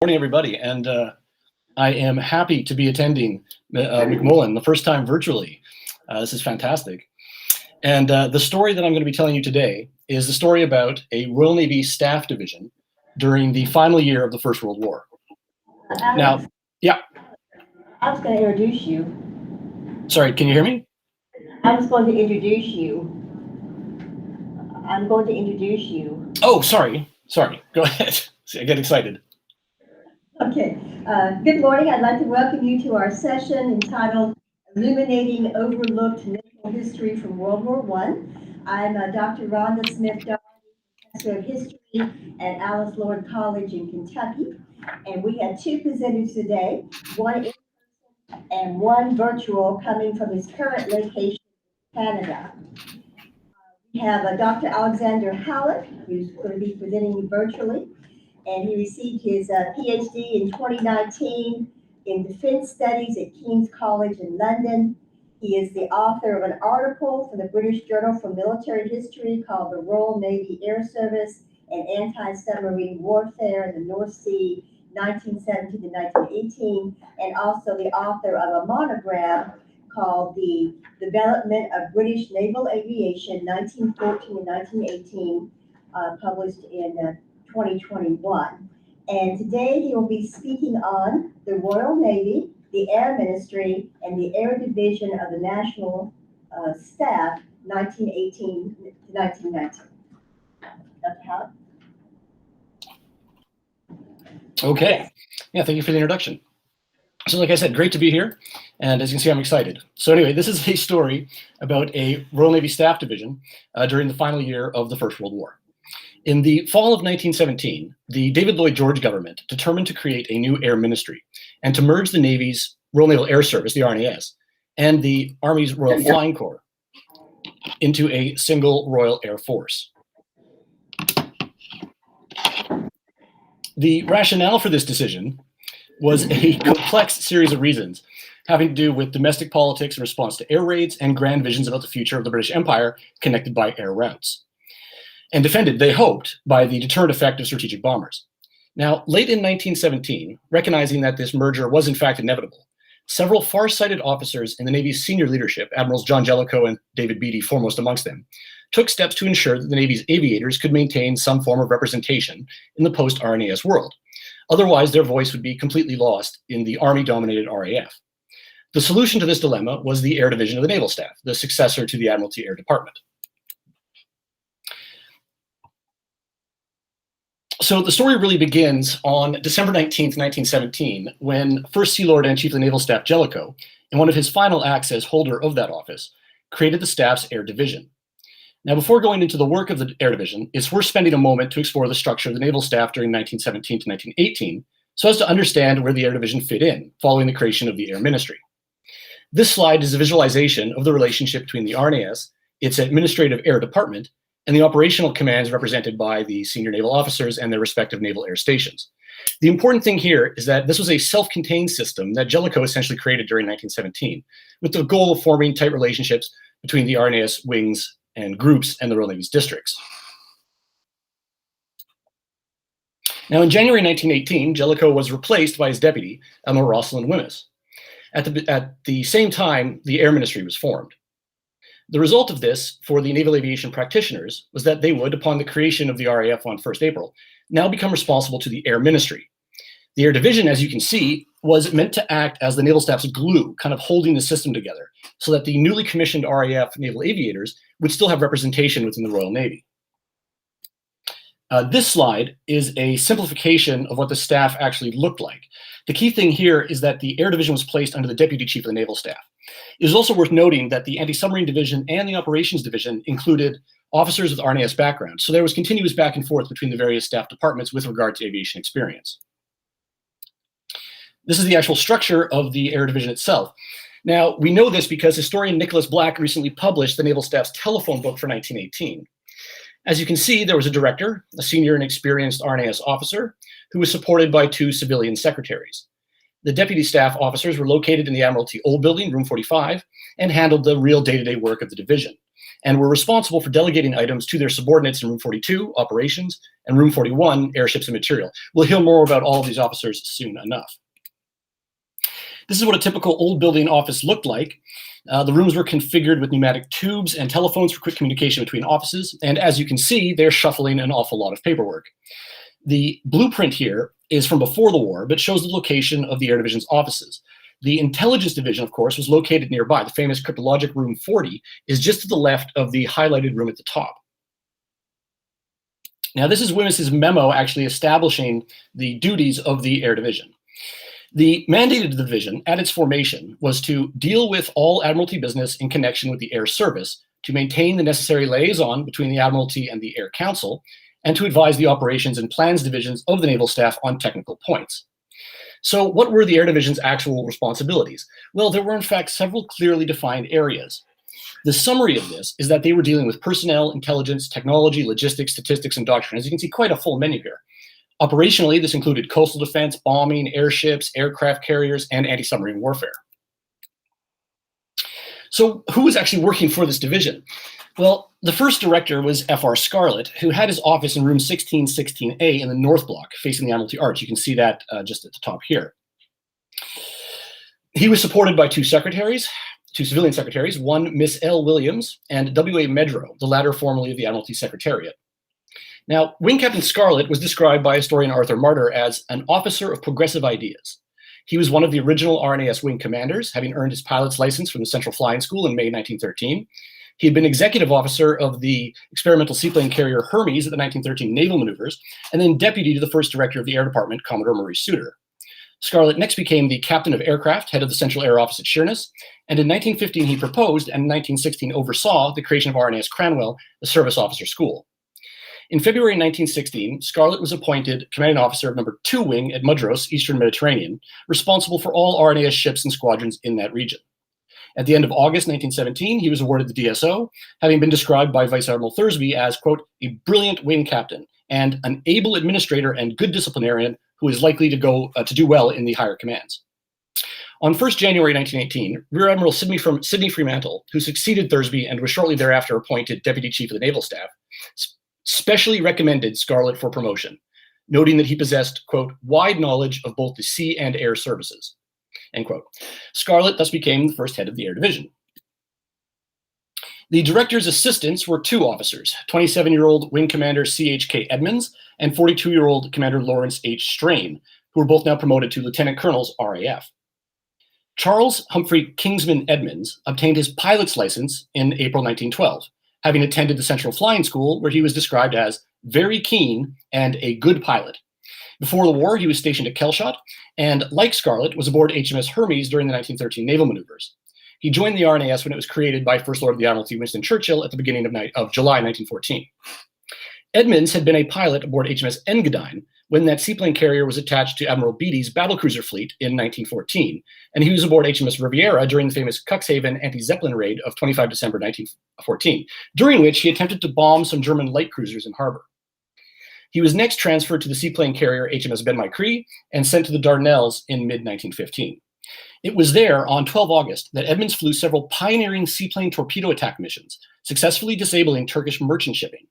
Morning, everybody, and I am happy to be attending McMullen the first time virtually. This is fantastic. And the story that I'm going to be telling you today is the story about a Royal Navy staff division during the final year of the First World War. Alex, Now, yeah. I was going to introduce you. Sorry, can you hear me? I was going to introduce you. I'm going to introduce you. Oh, sorry. Go ahead. See, I get excited. Okay. Good morning. I'd like to welcome you to our session entitled Illuminating Overlooked Naval History from World War I. I'm Dr. Rhonda Smith, Professor of History at Alice Lord College in Kentucky. And we have two presenters today, one in person and one virtual, coming from his current location in Canada. We have Dr. Alexander Hallett, who's going to be presenting virtually. And he received his PhD in 2019 in Defense Studies at King's College in London. He is the author of an article for the British Journal for Military History called The Royal Navy Air Service and Anti-Submarine Warfare in the North Sea, 1917 to 1918, and also the author of a monograph called The Development of British Naval Aviation, 1914 to 1918, published in 2021. And today he will be speaking on the Royal Navy, the Air Ministry, and the Air Division of the National Staff, 1918 to 1919. Dr. Howard? Okay. Yeah, thank you for the introduction. So like I said, great to be here. And as you can see, I'm excited. So anyway, this is a story about a Royal Navy staff division during the final year of the First World War. In the fall of 1917, the David Lloyd George government determined to create a new air ministry and to merge the Navy's Royal Naval Air Service, the RNAS, and the Army's Royal Flying Corps into a single Royal Air Force. The rationale for this decision was a complex series of reasons having to do with domestic politics in response to air raids and grand visions about the future of the British Empire connected by air routes, and defended, they hoped, by the deterrent effect of strategic bombers. Now, late in 1917, recognizing that this merger was in fact inevitable, several far-sighted officers in the Navy's senior leadership, Admirals John Jellicoe and David Beatty foremost amongst them, took steps to ensure that the Navy's aviators could maintain some form of representation in the post-RNAS world. Otherwise, their voice would be completely lost in the Army-dominated RAF. The solution to this dilemma was the Air Division of the Naval Staff, the successor to the Admiralty Air Department. So the story really begins on December 19th, 1917, when First Sea Lord and Chief of the Naval Staff Jellicoe, in one of his final acts as holder of that office, created the staff's Air Division. Now, before going into the work of the Air Division, it's worth spending a moment to explore the structure of the Naval Staff during 1917 to 1918, so as to understand where the Air Division fit in, following the creation of the Air Ministry. This slide is a visualization of the relationship between the RNAS, its administrative air department, and the operational commands represented by the senior naval officers and their respective naval air stations. The important thing here is that this was a self-contained system that Jellicoe essentially created during 1917, with the goal of forming tight relationships between the RNAS wings and groups and the Royal Navy's districts. Now, in January 1918, Jellicoe was replaced by his deputy, Admiral Rosalind Wemyss. At the same time, the Air Ministry was formed. The result of this for the naval aviation practitioners was that they would, upon the creation of the RAF on 1st April, now become responsible to the Air Ministry. The Air Division, as you can see, was meant to act as the naval staff's glue, kind of holding the system together, so that the newly commissioned RAF naval aviators would still have representation within the Royal Navy. This slide is a simplification of what the staff actually looked like. The key thing here is that the Air Division was placed under the Deputy Chief of the Naval Staff. It is also worth noting that the Anti-Submarine Division and the Operations Division included officers with RNAS backgrounds, so there was continuous back and forth between the various staff departments with regard to aviation experience. This is the actual structure of the Air Division itself. Now, we know this because historian Nicholas Black recently published the Naval Staff's telephone book for 1918. As you can see, there was a director, a senior and experienced RNAS officer, who was supported by 2 civilian secretaries. The deputy staff officers were located in the Admiralty Old Building, room 45, and handled the real day-to-day work of the division. and were responsible for delegating items to their subordinates in Room 42, Operations, and Room 41, Airships and Material. We'll hear more about all of these officers soon enough. This is what a typical old building office looked like. The rooms were configured with pneumatic tubes and telephones for quick communication between offices, and as you can see, they're shuffling an awful lot of paperwork. The blueprint here is from before the war, but shows the location of the Air Division's offices. The Intelligence Division, of course, was located nearby. The famous cryptologic Room 40 is just to the left of the highlighted room at the top. Now, this is Wemyss's memo actually establishing the duties of the Air Division. The mandate of the division at its formation was to deal with all Admiralty business in connection with the Air Service, to maintain the necessary liaison between the Admiralty and the Air Council, and to advise the operations and plans divisions of the Naval Staff on technical points. So what were the Air Division's actual responsibilities? Well, there were in fact several clearly defined areas. The summary of this is that they were dealing with personnel, intelligence, technology, logistics, statistics, and doctrine. As you can see, quite a full menu here. Operationally, this included coastal defense, bombing, airships, aircraft carriers, and anti-submarine warfare. So who was actually working for this division? Well, the first director was F.R. Scarlett, who had his office in room 1616A in the North Block, facing the Admiralty Arch. You can see that just at the top here. He was supported by two secretaries, two civilian secretaries, one Miss L. Williams and W.A. Medrow, the latter formerly of the Admiralty Secretariat. Now, Wing Captain Scarlett was described by historian Arthur Martyr as an officer of progressive ideas. He was one of the original RNAS wing commanders, having earned his pilot's license from the Central Flying School in May 1913. He had been executive officer of the experimental seaplane carrier Hermes at the 1913 naval maneuvers, and then deputy to the first director of the Air Department, Commodore Murray Suter. Scarlett next became the captain of aircraft, head of the Central Air Office at Sheerness, and in 1915 he proposed and in 1916 oversaw the creation of RNAS Cranwell, the Service Officer School. In February 1916, Scarlett was appointed commanding officer of No. 2 Wing at Mudros, Eastern Mediterranean, responsible for all RNAS ships and squadrons in that region. At the end of August 1917, he was awarded the DSO, having been described by Vice Admiral Thursby as, quote, a brilliant wing captain and an able administrator and good disciplinarian who is likely to do well in the higher commands. On 1st January 1918, Rear Admiral Sidney Fremantle, who succeeded Thursby and was shortly thereafter appointed Deputy Chief of the Naval Staff, specially recommended Scarlett for promotion, noting that he possessed, quote, wide knowledge of both the sea and air services, end quote. Scarlett thus became the first head of the Air Division. The director's assistants were two officers, 27-year-old Wing Commander C.H.K. Edmonds and 42-year-old Commander Lawrence H. Strain, who were both now promoted to Lieutenant Colonels RAF. Charles Humphrey Kingsman Edmonds obtained his pilot's license in April 1912, having attended the Central Flying School, where he was described as very keen and a good pilot. Before the war, he was stationed at Kelshot, and like Scarlett, was aboard HMS Hermes during the 1913 naval maneuvers. He joined the RNAS when it was created by First Lord of the Admiralty Winston Churchill at the beginning of July 1914. Edmonds had been a pilot aboard HMS Engadine when that seaplane carrier was attached to Admiral Beatty's battlecruiser fleet in 1914, and he was aboard HMS Riviera during the famous Cuxhaven anti-Zeppelin raid of 25 December 1914, during which he attempted to bomb some German light cruisers in harbor. He was next transferred to the seaplane carrier HMS Ben Macri and sent to the Dardanelles in mid-1915. It was there, on 12 August, that Edmonds flew several pioneering seaplane torpedo attack missions, successfully disabling Turkish merchant shipping.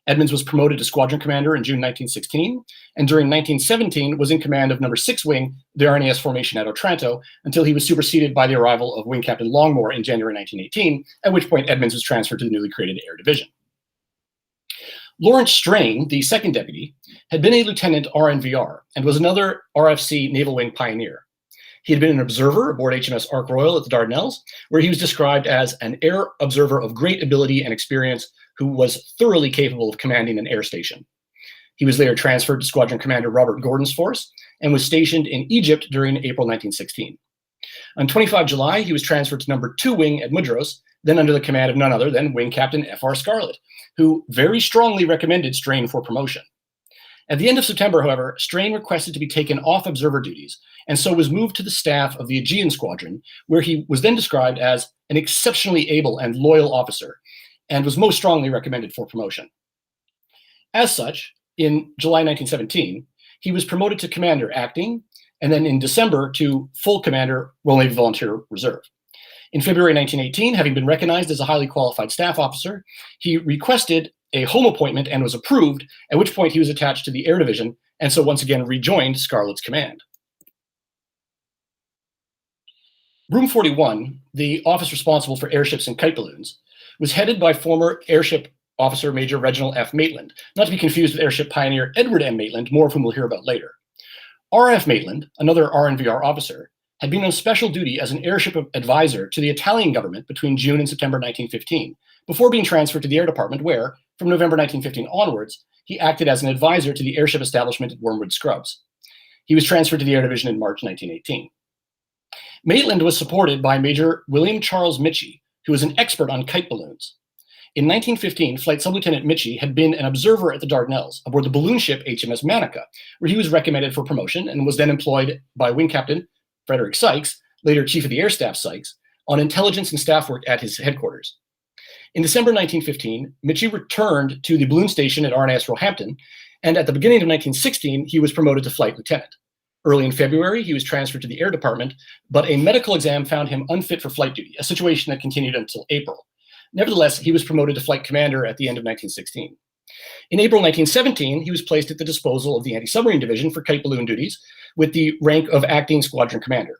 Edmonds was promoted to squadron commander in June 1916, and during 1917 was in command of No. 6 Wing, the RNAS formation at Otranto, until he was superseded by the arrival of Wing Captain Longmore in January 1918, at which point Edmonds was transferred to the newly created Air Division. Lawrence Strain, the second deputy, had been a lieutenant RNVR and was another RFC Naval Wing pioneer. He had been an observer aboard HMS Ark Royal at the Dardanelles, where he was described as an air observer of great ability and experience who was thoroughly capable of commanding an air station. He was later transferred to Squadron Commander Robert Gordon's force and was stationed in Egypt during April 1916. On 25 July, he was transferred to No. 2 Wing at Mudros, then under the command of none other than Wing Captain F.R. Scarlett, who very strongly recommended Strain for promotion. At the end of September, however, Strain requested to be taken off observer duties, and so was moved to the staff of the Aegean Squadron, where he was then described as an exceptionally able and loyal officer, and was most strongly recommended for promotion. As such, in July 1917, he was promoted to commander acting, and then in December to full commander, Royal Navy Volunteer Reserve. In February 1918, having been recognized as a highly qualified staff officer, he requested a home appointment and was approved, at which point he was attached to the Air Division, and so once again rejoined Scarlett's command. Room 41, the office responsible for airships and kite balloons, was headed by former airship officer Major Reginald F. Maitland, not to be confused with airship pioneer Edward M. Maitland, more of whom we'll hear about later. R.F. Maitland, another RNVR officer, had been on special duty as an airship advisor to the Italian government between June and September 1915, before being transferred to the Air Department where, from November 1915 onwards, he acted as an advisor to the airship establishment at Wormwood Scrubs. He was transferred to the Air Division in March 1918. Maitland was supported by Major William Charles Mitchie, who was an expert on kite balloons. In 1915, Flight Sublieutenant Mitchie had been an observer at the Dardanelles aboard the balloon ship HMS Manica, where he was recommended for promotion and was then employed by Wing Captain Frederick Sykes, later Chief of the Air Staff Sykes, on intelligence and staff work at his headquarters. In December 1915, Mitchie returned to the balloon station at RNAS Roehampton, and at the beginning of 1916, he was promoted to Flight Lieutenant. Early in February, he was transferred to the Air Department, but a medical exam found him unfit for flight duty, a situation that continued until April. Nevertheless, he was promoted to Flight Commander at the end of 1916. In April 1917, he was placed at the disposal of the Anti-Submarine Division for kite balloon duties, with the rank of Acting Squadron Commander.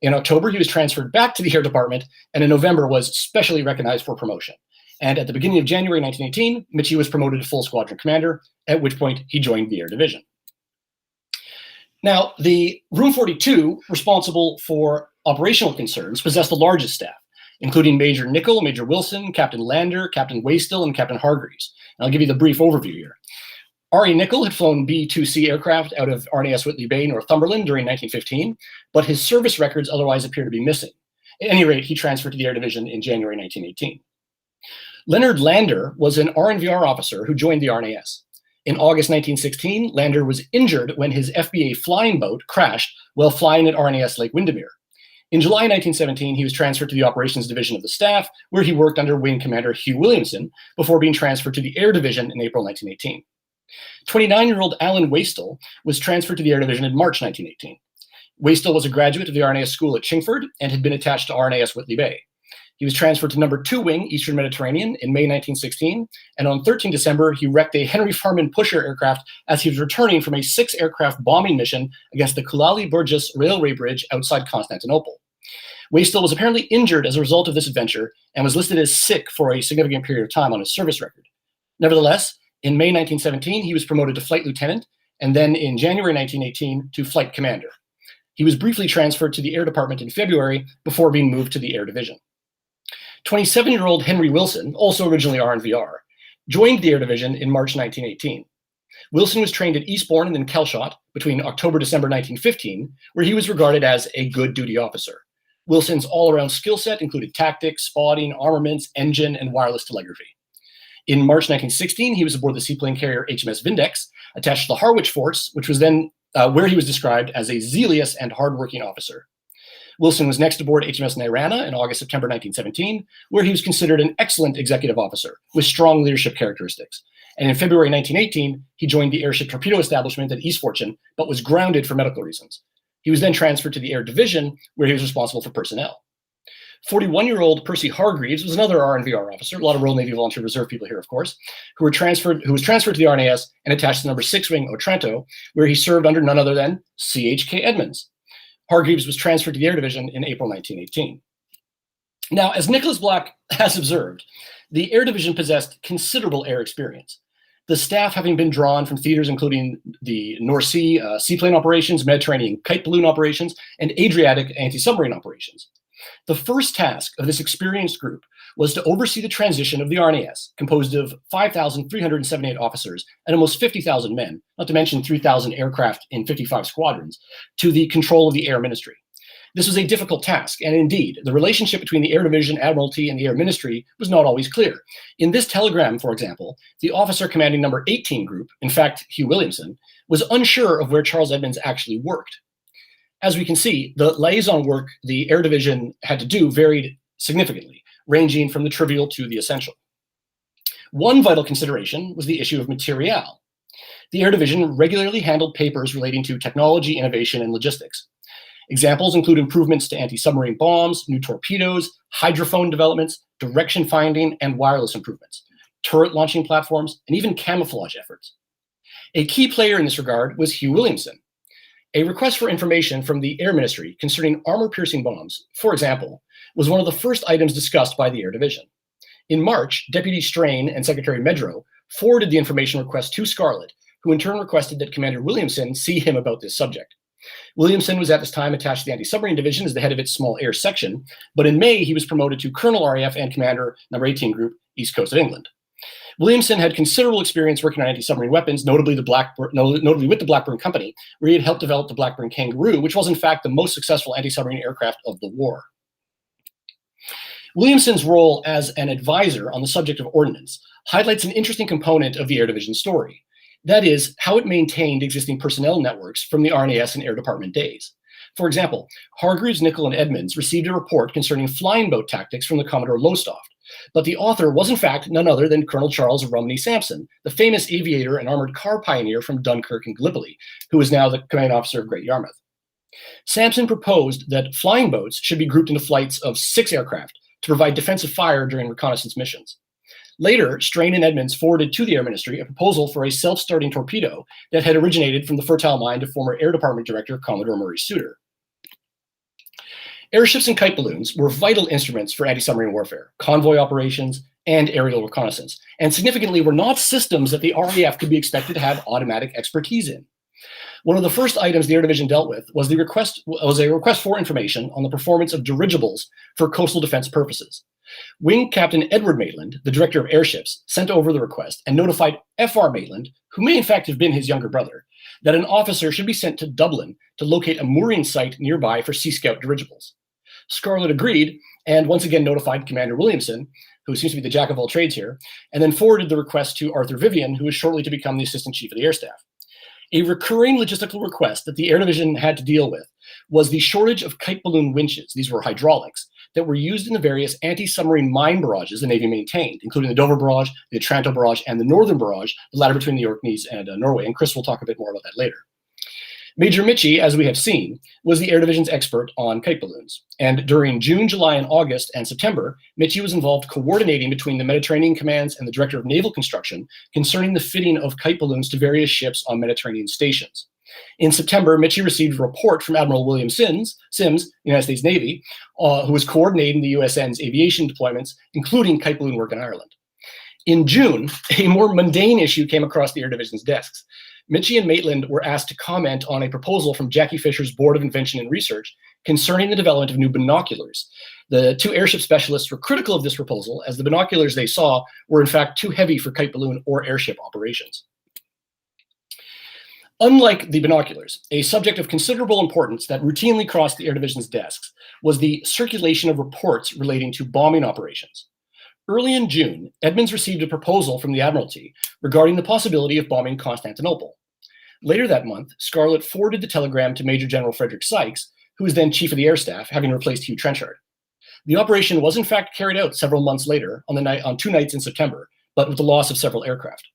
In October, he was transferred back to the Air Department, and in November was specially recognized for promotion. And at the beginning of January 1918, Mitchie was promoted to Full Squadron Commander, at which point he joined the Air Division. Now, the Room 42, responsible for operational concerns, possessed the largest staff, including Major Nicol, Major Wilson, Captain Lander, Captain Wastel, and Captain Hargreaves. And I'll give you the brief overview here. R.A. Nicol had flown B-2C aircraft out of RNAS Whitley Bay, Northumberland during 1915, but his service records otherwise appear to be missing. At any rate, he transferred to the Air Division in January 1918. Leonard Lander was an RNVR officer who joined the RNAS. In August 1916, Lander was injured when his FBA flying boat crashed while flying at RNAS Lake Windermere. In July 1917, he was transferred to the Operations Division of the Staff, where he worked under Wing Commander Hugh Williamson before being transferred to the Air Division in April 1918. 29-year-old Alan Wastel was transferred to the Air Division in March 1918. Wastel was a graduate of the RNAS school at Chingford and had been attached to RNAS Whitley Bay. He was transferred to No. 2 Wing, Eastern Mediterranean, in May 1916, and on 13 December, he wrecked a Henry Farman pusher aircraft as he was returning from a 6-aircraft bombing mission against the Kulali Burgess railway bridge outside Constantinople. Wastel was apparently injured as a result of this adventure and was listed as sick for a significant period of time on his service record. Nevertheless, in May 1917, he was promoted to Flight Lieutenant, and then in January 1918 to Flight Commander. He was briefly transferred to the Air Department in February before being moved to the Air Division. 27-year-old Henry Wilson, also originally RNVR, joined the Air Division in March 1918. Wilson was trained at Eastbourne and then Kelshot between October-December 1915, where he was regarded as a good duty officer. Wilson's all-around skill set included tactics, spotting, armaments, engine, and wireless telegraphy. In March 1916, he was aboard the seaplane carrier HMS Vindex, attached to the Harwich Force, which was then where he was described as a zealous and hardworking officer. Wilson was next aboard HMS Nirana in August-September 1917, where he was considered an excellent executive officer with strong leadership characteristics. And in February 1918, he joined the airship torpedo establishment at East Fortune, but was grounded for medical reasons. He was then transferred to the Air Division, where he was responsible for personnel. 41-year-old Percy Hargreaves was another RNVR officer, a lot of Royal Navy Volunteer Reserve people here, of course, who was transferred to the RNAS and attached to No. 6 Wing Otranto, where he served under none other than C.H.K. Edmonds. Hargreaves was transferred to the Air Division in April 1918. Now, as Nicholas Black has observed, the Air Division possessed considerable air experience, the staff having been drawn from theaters including the North Sea seaplane operations, Mediterranean kite balloon operations, and Adriatic anti-submarine operations. The first task of this experienced group was to oversee the transition of the RNAS, composed of 5,378 officers and almost 50,000 men, not to mention 3,000 aircraft in 55 squadrons, to the control of the Air Ministry. This was a difficult task, and indeed, the relationship between the Air Division, Admiralty, and the Air Ministry was not always clear. In this telegram, for example, the officer commanding No. 18 Group, in fact, Hugh Williamson, was unsure of where Charles Edmonds actually worked. As we can see, the liaison work the Air Division had to do varied significantly, ranging from the trivial to the essential. One vital consideration was the issue of materiel. The Air Division regularly handled papers relating to technology, innovation, and logistics. Examples include improvements to anti-submarine bombs, new torpedoes, hydrophone developments, direction finding, and wireless improvements, turret launching platforms, and even camouflage efforts. A key player in this regard was Hugh Williamson. A request for information from the Air Ministry concerning armor-piercing bombs, for example, was one of the first items discussed by the Air Division. In March, Deputy Strain and Secretary Medro forwarded the information request to Scarlett, who in turn requested that Commander Williamson see him about this subject. Williamson was at this time attached to the Anti-Submarine Division as the head of its small air section, but in May he was promoted to Colonel RAF and Commander No. 18 Group, East Coast of England. Williamson had considerable experience working on anti-submarine weapons, notably with the Blackburn Company, where he had helped develop the Blackburn Kangaroo, which was in fact the most successful anti-submarine aircraft of the war. Williamson's role as an advisor on the subject of ordnance highlights an interesting component of the Air Division story. That is, how it maintained existing personnel networks from the RNAS and Air Department days. For example, Hargreaves, Nicholl, and Edmonds received a report concerning flying boat tactics from the Commodore Lowestoft, but the author was in fact none other than Colonel Charles Rumney Sampson, the famous aviator and armored car pioneer from Dunkirk and Gallipoli, who is now the commanding officer of Great Yarmouth. Sampson proposed that flying boats should be grouped into flights of 6 aircraft to provide defensive fire during reconnaissance missions. Later, Strain and Edmonds forwarded to the Air Ministry a proposal for a self-starting torpedo that had originated from the fertile mind of former Air Department Director Commodore Murray Suter. Airships and kite balloons were vital instruments for anti-submarine warfare, convoy operations, and aerial reconnaissance, and significantly were not systems that the RAF could be expected to have automatic expertise in. One of the first items the Air Division dealt with was a request for information on the performance of dirigibles for coastal defense purposes. Wing Captain Edward Maitland, the director of airships, sent over the request and notified F.R. Maitland, who may in fact have been his younger brother, that an officer should be sent to Dublin to locate a mooring site nearby for Sea Scout dirigibles. Scarlett agreed and once again notified Commander Williamson, who seems to be the jack of all trades here, and then forwarded the request to Arthur Vivian, who was shortly to become the Assistant Chief of the Air Staff. A recurring logistical request that the Air Division had to deal with was the shortage of kite balloon winches, these were hydraulics, that were used in the various anti-submarine mine barrages the Navy maintained, including the Dover Barrage, the Otranto Barrage, and the Northern Barrage, the latter between the Orkneys and Norway, and Chris will talk a bit more about that later. Major Mitchie, as we have seen, was the Air Division's expert on kite balloons. And during June, July, and August, and September, Mitchie was involved coordinating between the Mediterranean commands and the Director of Naval Construction concerning the fitting of kite balloons to various ships on Mediterranean stations. In September, Mitchie received a report from Admiral William Sims, United States Navy, who was coordinating the USN's aviation deployments, including kite balloon work in Ireland. In June, a more mundane issue came across the Air Division's desks. Mitchie and Maitland were asked to comment on a proposal from Jackie Fisher's Board of Invention and Research concerning the development of new binoculars. The two airship specialists were critical of this proposal, as the binoculars they saw were in fact too heavy for kite balloon or airship operations. Unlike the binoculars, a subject of considerable importance that routinely crossed the Air Division's desks was the circulation of reports relating to bombing operations. Early in June, Edmonds received a proposal from the Admiralty regarding the possibility of bombing Constantinople. Later that month, Scarlett forwarded the telegram to Major General Frederick Sykes, who was then Chief of the Air Staff, having replaced Hugh Trenchard. The operation was in fact carried out several months later on 2 nights in September, but with the loss of several aircraft.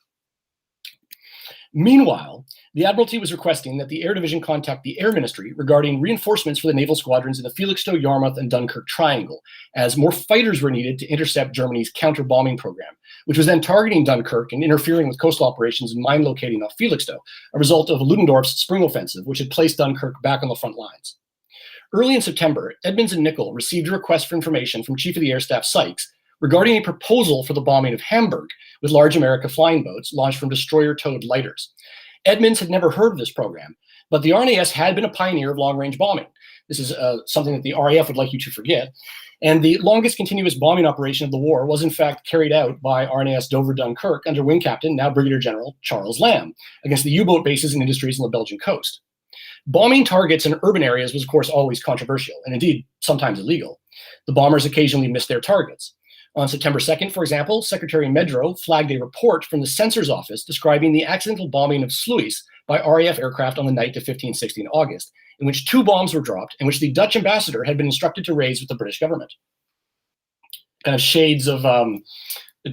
Meanwhile, the Admiralty was requesting that the Air Division contact the Air Ministry regarding reinforcements for the naval squadrons in the Felixstowe, Yarmouth, and Dunkirk Triangle, as more fighters were needed to intercept Germany's counter-bombing program, which was then targeting Dunkirk and interfering with coastal operations and mine locating off Felixstowe, a result of Ludendorff's spring offensive, which had placed Dunkirk back on the front lines. Early in September, Edmonds and Nicholl received a request for information from Chief of the Air Staff Sykes regarding a proposal for the bombing of Hamburg with large America flying boats launched from destroyer-towed lighters. Edmonds had never heard of this program, but the RNAS had been a pioneer of long-range bombing. This is something that the RAF would like you to forget. And the longest continuous bombing operation of the war was in fact carried out by RNAS Dover Dunkirk under Wing Captain, now Brigadier General, Charles Lamb, against the U-boat bases and industries on the Belgian coast. Bombing targets in urban areas was of course always controversial, and indeed sometimes illegal. The bombers occasionally missed their targets. On September 2nd, for example, Secretary Medro flagged a report from the Censor's Office describing the accidental bombing of Sluis by RAF aircraft on the night of 15-16 August, in which 2 bombs were dropped and which the Dutch ambassador had been instructed to raise with the British government. Kind of shades of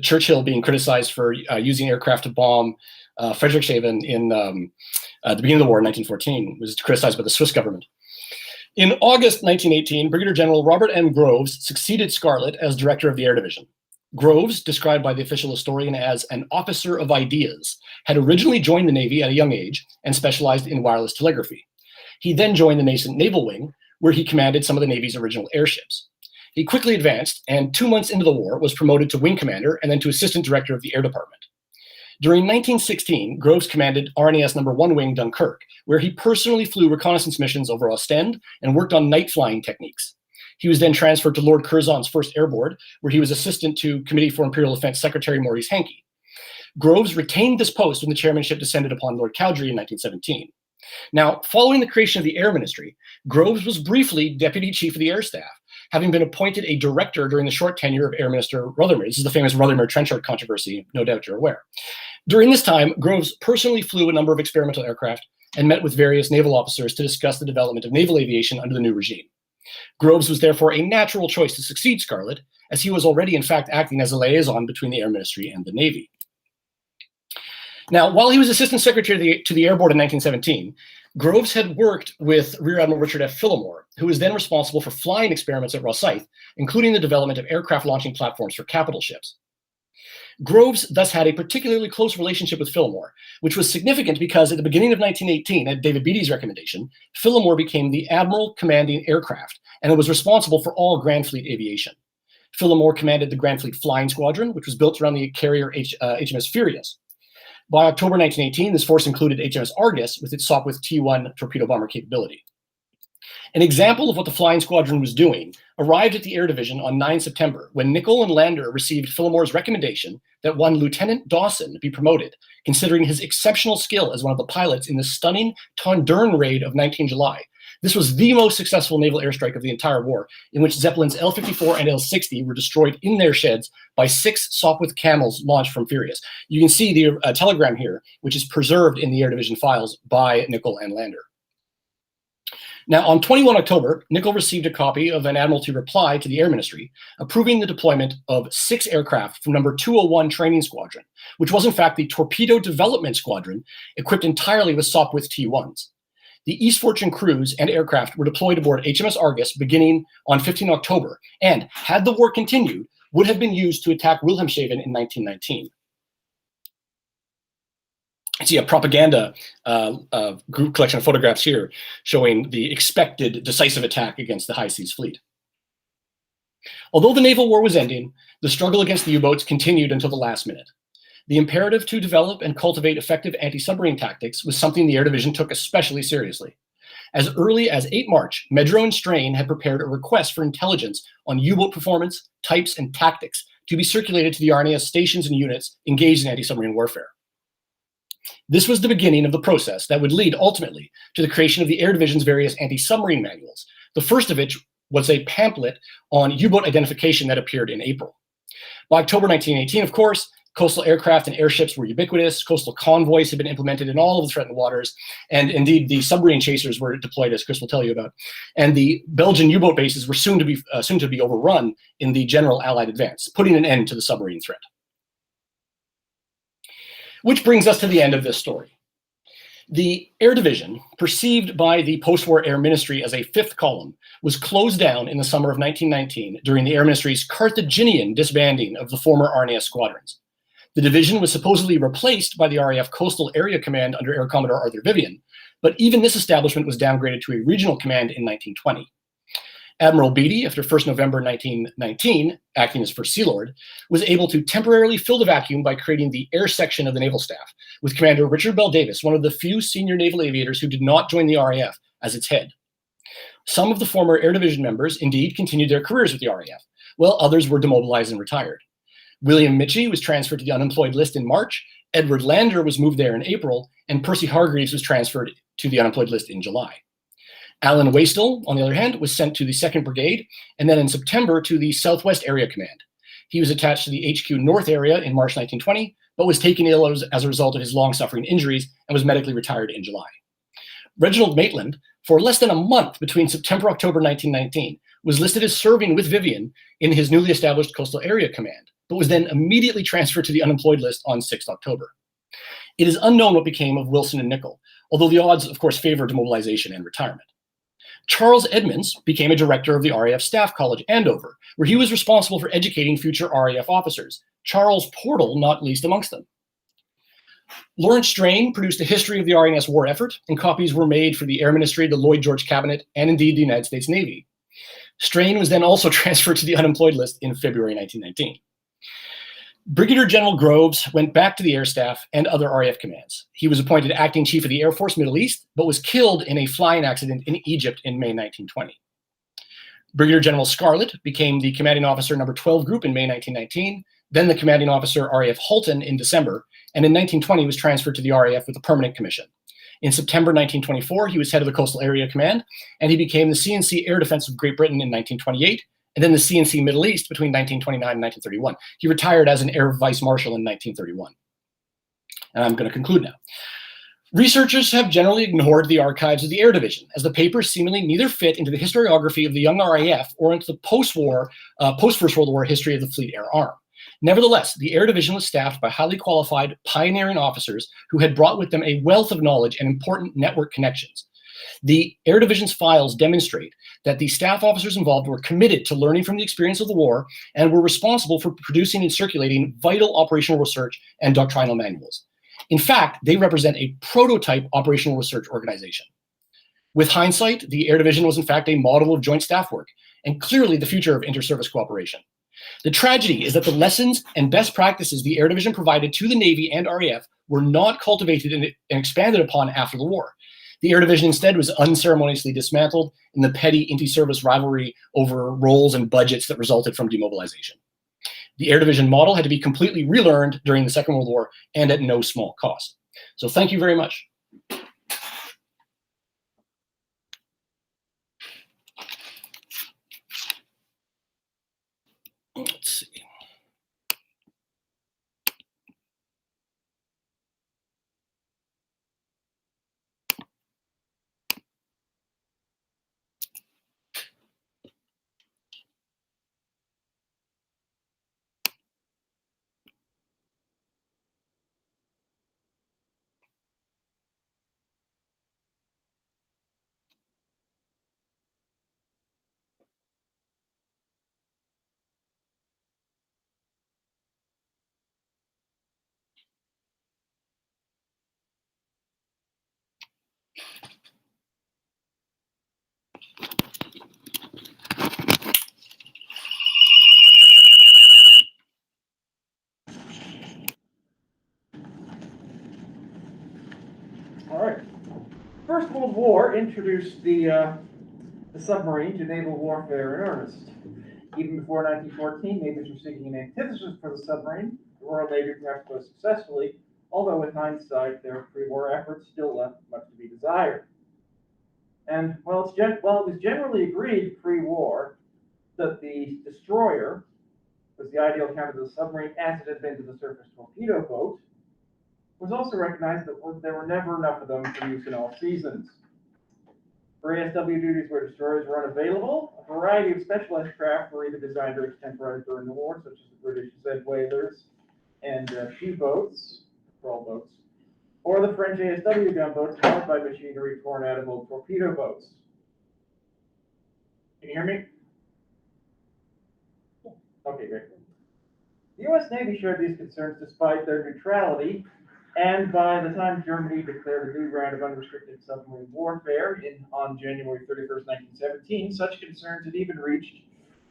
Churchill being criticized for using aircraft to bomb Friedrichshafen in the beginning of the war in 1914, was criticized by the Swiss government. In August 1918, Brigadier General Robert M. Groves succeeded Scarlett as director of the Air Division. Groves, described by the official historian as an officer of ideas, had originally joined the Navy at a young age and specialized in wireless telegraphy. He then joined the nascent Naval Wing, where he commanded some of the Navy's original airships. He quickly advanced, and 2 months into the war was promoted to wing commander and then to assistant director of the Air Department. During 1916, Groves commanded RNAS No. 1 Wing Dunkirk, where he personally flew reconnaissance missions over Ostend and worked on night flying techniques. He was then transferred to Lord Curzon's 1st Air Board, where he was assistant to Committee for Imperial Defense Secretary Maurice Hankey. Groves retained this post when the chairmanship descended upon Lord Cowdrey in 1917. Now, following the creation of the Air Ministry, Groves was briefly Deputy Chief of the Air Staff, having been appointed a director during the short tenure of Air Minister Rothermere. This is the famous Rothermere-Trenchard controversy, no doubt you're aware. During this time, Groves personally flew a number of experimental aircraft and met with various naval officers to discuss the development of naval aviation under the new regime. Groves was therefore a natural choice to succeed Scarlett, as he was already in fact acting as a liaison between the Air Ministry and the Navy. Now, while he was Assistant Secretary to the Air Board in 1917, Groves had worked with Rear Admiral Richard F. Phillimore, who was then responsible for flying experiments at Rosyth, including the development of aircraft launching platforms for capital ships. Groves thus had a particularly close relationship with Phillimore, which was significant because at the beginning of 1918, at David Beattie's recommendation, Phillimore became the admiral commanding aircraft and was responsible for all Grand Fleet aviation. Phillimore commanded the Grand Fleet Flying Squadron, which was built around the carrier HMS Furious. By October 1918, this force included HMS Argus with its Sopwith T-1 torpedo bomber capability. An example of what the Flying Squadron was doing arrived at the Air Division on 9 September when Nicholl and Lander received Phillimore's recommendation that one Lieutenant Dawson be promoted, considering his exceptional skill as one of the pilots in the stunning Tondern raid of 19 July. This was the most successful naval airstrike of the entire war, in which Zeppelins L-54 and L-60 were destroyed in their sheds by 6 Sopwith Camels launched from Furious. You can see the telegram here, which is preserved in the Air Division files by Nicholl and Lander. Now, on 21 October, Nicholl received a copy of an Admiralty reply to the Air Ministry approving the deployment of 6 aircraft from No. 201 Training Squadron, which was in fact the Torpedo Development Squadron equipped entirely with Sopwith T-1s. The East Fortune crews and aircraft were deployed aboard HMS Argus beginning on 15 October, and, had the war continued, would have been used to attack Wilhelmshaven in 1919. I see a propaganda group collection of photographs here showing the expected decisive attack against the High Seas Fleet. Although the naval war was ending, the struggle against the U-boats continued until the last minute. The imperative to develop and cultivate effective anti-submarine tactics was something the Air Division took especially seriously. As early as 8 March, Medro and Strain had prepared a request for intelligence on U-boat performance, types, and tactics to be circulated to the RNAS stations and units engaged in anti-submarine warfare. This was the beginning of the process that would lead ultimately to the creation of the Air Division's various anti-submarine manuals, the first of which was a pamphlet on U-boat identification that appeared in April. By October 1918, of course, coastal aircraft and airships were ubiquitous, coastal convoys had been implemented in all of the threatened waters, and indeed the submarine chasers were deployed, as Chris will tell you about, and the Belgian U-boat bases were soon to be overrun in the general Allied advance, putting an end to the submarine threat. Which brings us to the end of this story. The Air Division, perceived by the post-war Air Ministry as a 5th column, was closed down in the summer of 1919 during the Air Ministry's Carthaginian disbanding of the former RNAS squadrons. The division was supposedly replaced by the RAF Coastal Area Command under Air Commodore Arthur Vivian, but even this establishment was downgraded to a regional command in 1920. Admiral Beattie, after 1st November 1919, acting as First Sea Lord, was able to temporarily fill the vacuum by creating the Air Section of the Naval Staff, with Commander Richard Bell Davis, one of the few senior naval aviators who did not join the RAF, as its head. Some of the former Air Division members indeed continued their careers with the RAF, while others were demobilized and retired. William Mitchie was transferred to the unemployed list in March, Edward Lander was moved there in April, and Percy Hargreaves was transferred to the unemployed list in July. Alan Wastel, on the other hand, was sent to the 2nd Brigade, and then in September to the Southwest Area Command. He was attached to the HQ North area in March 1920, but was taken ill as a result of his long-suffering injuries and was medically retired in July. Reginald Maitland, for less than a month between September-October 1919, was listed as serving with Vivian in his newly established Coastal Area Command, but was then immediately transferred to the unemployed list on 6th October. It is unknown what became of Wilson and Nicholl, although the odds, of course, favor demobilization and retirement. Charles Edmonds became a director of the RAF Staff College, Andover, where he was responsible for educating future RAF officers, Charles Portal not least amongst them. Lawrence Strain produced a history of the RNS war effort, and copies were made for the Air Ministry, the Lloyd George Cabinet, and indeed the United States Navy. Strain was then also transferred to the unemployed list in February 1919. Brigadier General Groves went back to the Air Staff and other RAF commands. He was appointed acting chief of the Air Force Middle East, but was killed in a flying accident in Egypt in May 1920. Brigadier General Scarlett became the commanding officer number 12 group in May 1919, then the commanding officer RAF Halton in December, and in 1920 was transferred to the RAF with a permanent commission. In September 1924, he was head of the Coastal Area Command, and he became the CNC Air Defense of Great Britain in 1928, and then the CNC Middle East between 1929 and 1931. He retired as an Air Vice Marshal in 1931. And I'm going to conclude now. Researchers have generally ignored the archives of the Air Division, as the papers seemingly neither fit into the historiography of the young RAF or into the post-war, post-First World War history of the Fleet Air Arm. Nevertheless, the Air Division was staffed by highly qualified, pioneering officers who had brought with them a wealth of knowledge and important network connections. The Air Division's files demonstrate that the staff officers involved were committed to learning from the experience of the war and were responsible for producing and circulating vital operational research and doctrinal manuals. In fact, they represent a prototype operational research organization. With hindsight, the Air Division was in fact a model of joint staff work and clearly the future of inter-service cooperation. The tragedy is that the lessons and best practices the Air Division provided to the Navy and RAF were not cultivated and expanded upon after the war. The Air Division instead was unceremoniously dismantled in the petty inter-service rivalry over roles and budgets that resulted from demobilization. The Air Division model had to be completely relearned during the Second World War and at no small cost. So thank you very much. Let's see. All right. First World War introduced the submarine to naval warfare in earnest. Even before 1914, navies were seeking an antithesis for the submarine. The Royal Navy perhaps most successfully, although with hindsight, their pre-war efforts still left much to be desired. And while it was generally agreed pre-war that the destroyer was the ideal counter to the submarine as it had been to the surface torpedo boat, it was also recognized that there were never enough of them for use in all seasons. For ASW duties where destroyers were unavailable, a variety of specialized craft were either designed or extemporized during the war, such as the British Z whalers and P-boats, patrol boats, or the French ASW gunboats powered by machinery torn out of old torpedo boats. Can you hear me? Okay, great. The U.S. Navy shared these concerns despite their neutrality, and by the time Germany declared a new round of unrestricted submarine warfare on January 31st, 1917, such concerns had even reached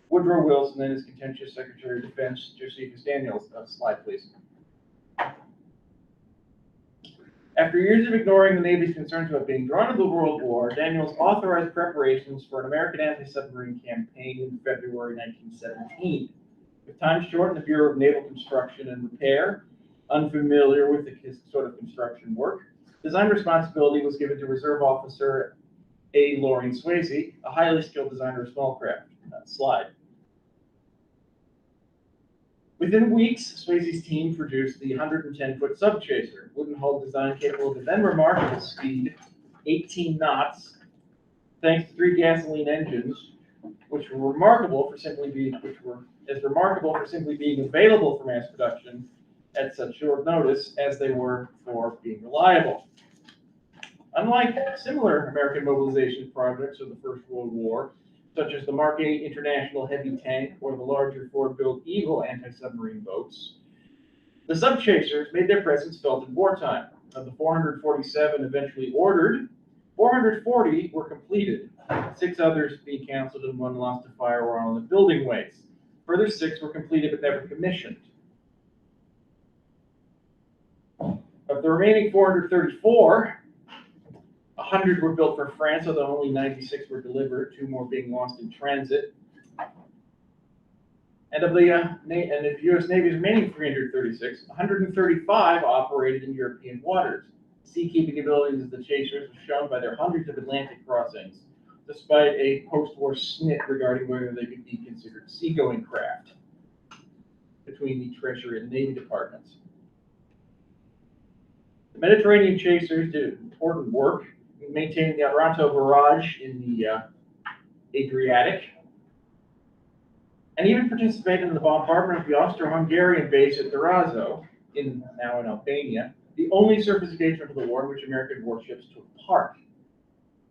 Woodrow Wilson and his contentious Secretary of Defense, Josephus Daniels. Slide, please. After years of ignoring the Navy's concerns about being drawn into the World War, Daniels authorized preparations for an American anti-submarine campaign in February 1917. With time short in the Bureau of Naval Construction and Repair, unfamiliar with the sort of construction work, design responsibility was given to Reserve Officer A. Loring Swayze, a highly skilled designer of small craft. Slide. Within weeks, Swayze's team produced the 110-foot Subchaser, wooden-hulled design capable of the then remarkable speed, 18 knots, thanks to 3 gasoline engines, which were as remarkable for simply being available for mass production at such short notice as they were for being reliable. Unlike similar American mobilization projects of the First World War, such as the Mark 8 International Heavy Tank or the larger Ford-built Eagle anti-submarine boats, the sub-chasers made their presence felt in wartime. Of the 447 eventually ordered, 440 were completed, 6 others being canceled and 1 lost to fire while on the building ways. Further 6 were completed but never commissioned. Of the remaining 434, 100 were built for France, although only 96 were delivered, 2 more being lost in transit. And of the U.S. Navy's remaining 336, 135 operated in European waters. Seakeeping abilities of the chasers were shown by their hundreds of Atlantic crossings, despite a post-war snit regarding whether they could be considered seagoing craft between the Treasury and the Navy departments. The Mediterranean chasers did important work in maintaining the Otranto barrage in the Adriatic, and even participated in the bombardment of the Austro-Hungarian base at Durazzo, now in Albania, the only surface engagement of the war in which American warships took part.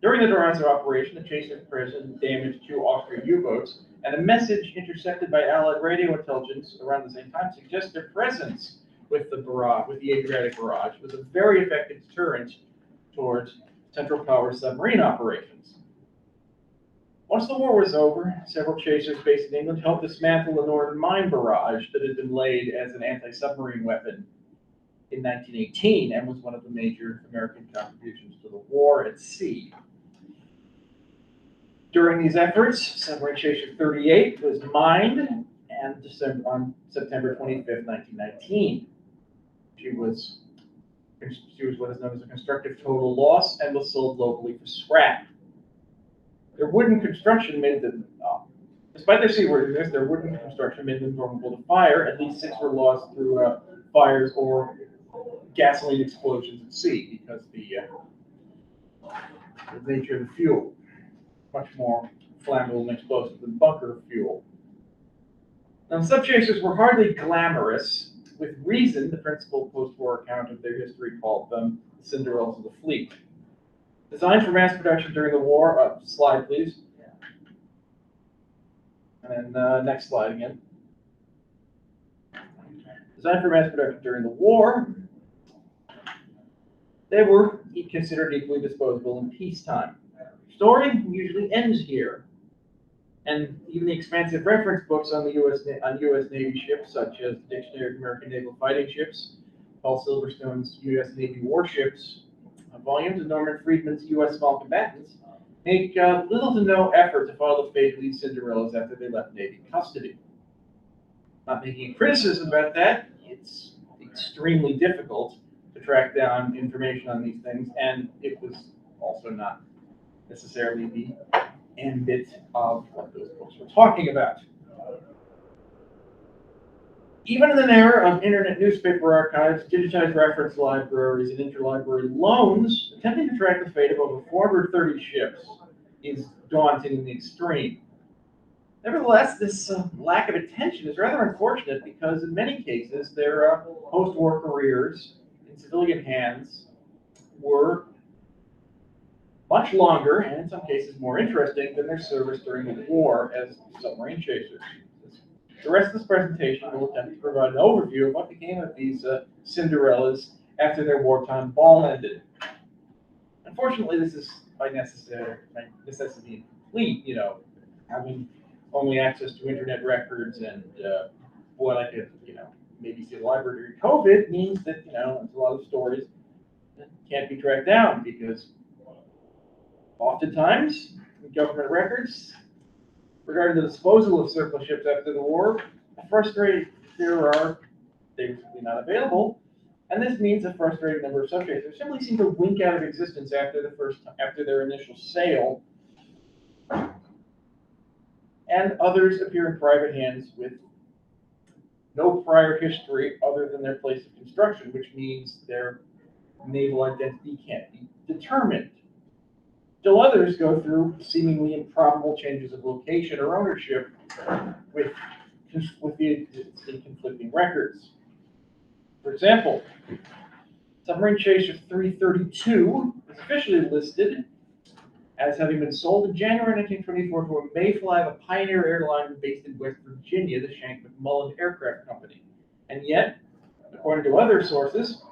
During the Durazzo operation, the chasers present damaged 2 Austrian U-boats, and a message intercepted by Allied radio intelligence around the same time suggests their presence with the Adriatic barrage was a very effective deterrent towards Central Powers submarine operations. Once the war was over, several chasers based in England helped dismantle the Northern Mine barrage that had been laid as an anti-submarine weapon in 1918 and was one of the major American contributions to the war at sea. During these efforts, Submarine Chaser 38 was mined on September 25th, 1919. She was what is known as a constructive total loss and was sold locally for scrap. Their wooden construction made them, despite their seaworthiness, their wooden construction made them vulnerable to fire. At least 6 were lost through fires or gasoline explosions at sea because the nature of the fuel, much more flammable and explosive than bunker fuel. Now, sub-chasers were hardly glamorous. With reason, the principal post-war account of their history called them the Cinderellas of the fleet. Designed for mass production during the war, slide please. And then next slide again. Designed for mass production during the war, they were considered equally disposable in peacetime. Story usually ends here. And even the expansive reference books on U.S. Navy ships, such as the Dictionary of American Naval Fighting Ships, Paul Silverstone's U.S. Navy Warships, volumes of Norman Friedman's U.S. Small Combatants, make little to no effort to follow the fate of these Cinderellas after they left Navy custody. Not making a criticism about that, it's extremely difficult to track down information on these things, and it was also not necessarily the ambit of what those books were talking about. Even in an era of internet newspaper archives, digitized reference libraries, and interlibrary loans, attempting to track the fate of over 430 ships is daunting in the extreme. Nevertheless, this lack of attention is rather unfortunate because in many cases their post-war careers in civilian hands were much longer, and in some cases more interesting, than their service during the war as submarine chasers. The rest of this presentation will attempt to provide an overview of what became of these Cinderellas after their wartime ball ended. Unfortunately, this is by necessity incomplete, having only access to internet records and what I could, maybe see the library during COVID means that, there's a lot of stories that can't be tracked down because oftentimes, in government records regarding the disposal of surplus ships after the war, they're simply not available, and this means a frustrating number of sub-chasers simply seem to wink out of existence after their initial sale, and others appear in private hands with no prior history other than their place of construction, which means their naval identity can't be determined. Still others go through seemingly improbable changes of location or ownership with the conflicting records. For example, Submarine Chaser 332 is officially listed as having been sold in January 1924 to a Mayfly, a Pioneer airline based in West Virginia, the Shank McMullen Aircraft Company. And yet, according to other sources,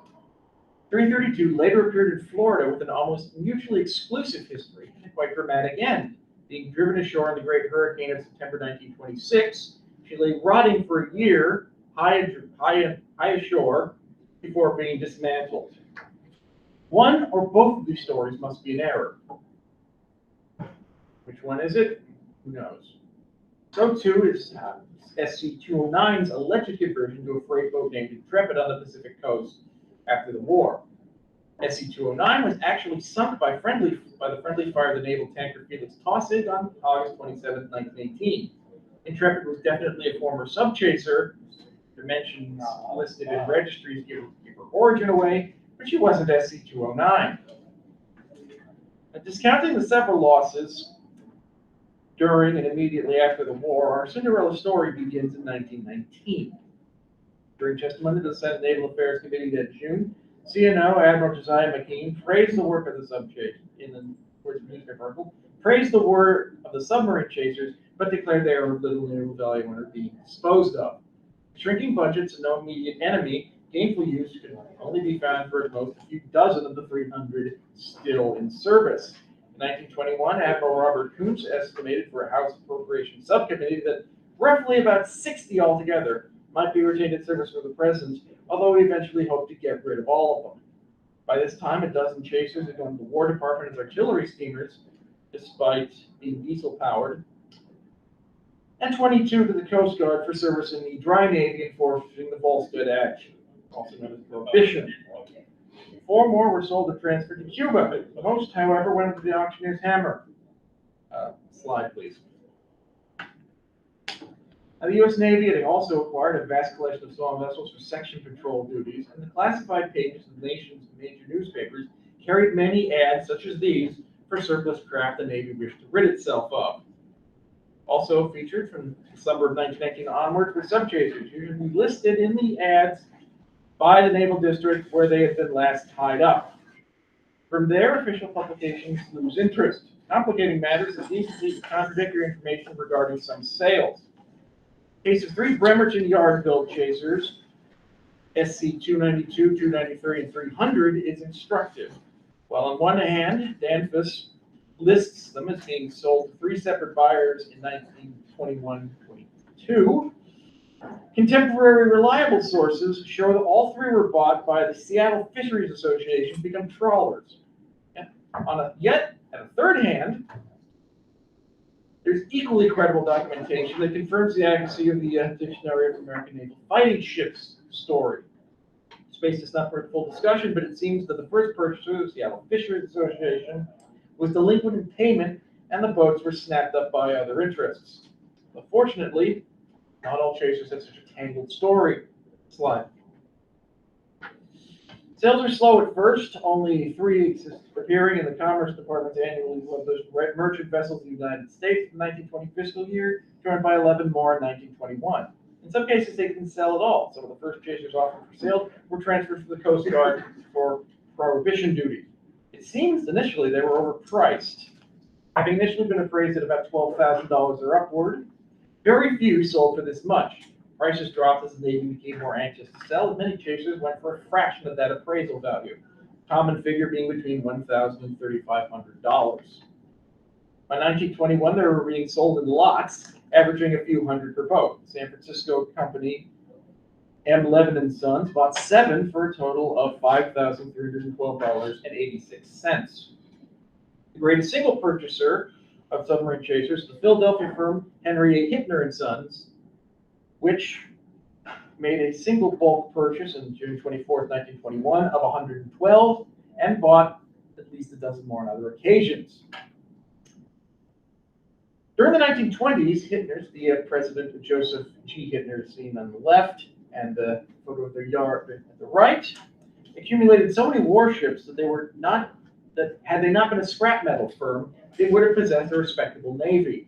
332 later appeared in Florida with an almost mutually exclusive history and a quite dramatic end. Being driven ashore in the Great Hurricane of September 1926, she lay rotting for a year high ashore before being dismantled. One or both of these stories must be an error. Which one is it? Who knows? So too is SC-209's alleged conversion to a freight boat named Intrepid on the Pacific coast after the war. SC-209 was actually sunk by the friendly fire of the naval tanker Felix Taussig on August 27, 1918. Intrepid was definitely a former subchaser. Dimensions listed in registries give her origin away, but she wasn't SC-209. Discounting the several losses during and immediately after the war, our Cinderella story begins in 1919. During testimony to the Senate Naval Affairs Committee that June, CNO Admiral Josiah McKean praised the work of the subchasers, in the words of the newspaper article, praised the work of the submarine chasers, but declared they are of little naval value and are being disposed of. Shrinking budgets and no immediate enemy, gainful use could only be found for at most a few dozen of the 300 still in service. In 1921, Admiral Robert Coombs estimated for a House Appropriations Subcommittee that roughly about 60 altogether might be retained in service for the President, although he eventually hoped to get rid of all of them. By this time, a dozen chasers had gone to the War Department as artillery steamers, despite being diesel-powered, and 22 to the Coast Guard for service in the Dry Navy enforcing the Volstead Act, also known as Prohibition. 4 more were sold or transferred to Cuba. Most, however, went into the auctioneer's hammer. Slide, please. Now, the U.S. Navy had also acquired a vast collection of small vessels for section patrol duties, and the classified pages of the nation's major newspapers carried many ads such as these for surplus craft the Navy wished to rid itself of. Also featured from the summer of 1919 onward were subchasers, usually listed in the ads by the Naval District where they had been last tied up. From there, official publications lose interest. Complicating matters is the contradictory information regarding some sales. Case of 3 Bremerton Yard-built chasers, SC-292, 293, and 300, is instructive. While on one hand, Danfoss lists them as being sold to 3 separate buyers in 1921-22, contemporary reliable sources show that all 3 were bought by the Seattle Fisheries Association to become trawlers. Yet, at a third hand, there's equally credible documentation that confirms the accuracy of the Dictionary of American Naval Fighting Ships story. Space is not for a full discussion, but it seems that the first purchaser, the Seattle Fisheries Association, was delinquent in payment, and the boats were snapped up by other interests. But fortunately, not all chasers have such a tangled story. Slide. Sales are slow at first, only 3 appearing in the Commerce Department's annual list of merchant vessels in the United States in the 1920 fiscal year, joined by 11 more in 1921. In some cases, they didn't sell at all. Some of the first chasers offered for sale were transferred to the Coast Guard for prohibition duty. It seems initially they were overpriced. Having initially been appraised at about $12,000 or upward, very few sold for this much. Prices dropped as the Navy became more anxious to sell, and many chasers went for a fraction of that appraisal value, common figure being between $1,000 and $3,500. By 1921, they were being sold in lots, averaging a few hundred per boat. San Francisco company M. Levin & Sons bought 7 for a total of $5,312.86. The greatest single purchaser of submarine chasers is the Philadelphia firm Henry A. Hittner & Sons, which made a single bulk purchase on June 24, 1921 of 112 and bought at least a dozen more on other occasions. During the 1920s, Hittner's, the President Joseph G. Hittner, seen on the left, and the photo of their yard at the right, accumulated so many warships that had they not been a scrap metal firm, they would have possessed a respectable navy.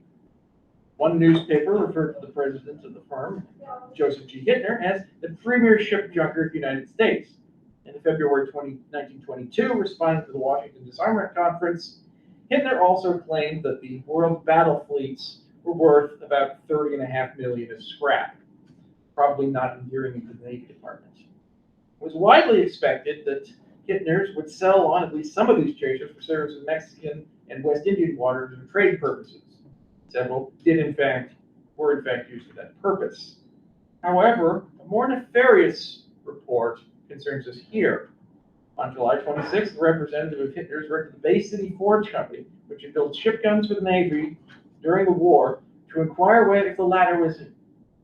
One newspaper referred to the president of the firm, Joseph G. Hittner, as the premier ship junker of the United States. In February 1922, responding to the Washington Disarmament Conference, Hitler also claimed that the world battle fleets were worth about $30.5 million as scrap, probably not endearing into the Navy Department. It was widely expected that Hitler's would sell on at least some of these chasers for service in Mexican and West Indian waters for trade purposes. Several were in fact used for that purpose. However, a more nefarious report concerns us here. On July 26th, the representative of Hitler's worked at the Bay City Forge Company, which had built ship guns for the Navy during the war, to inquire whether the latter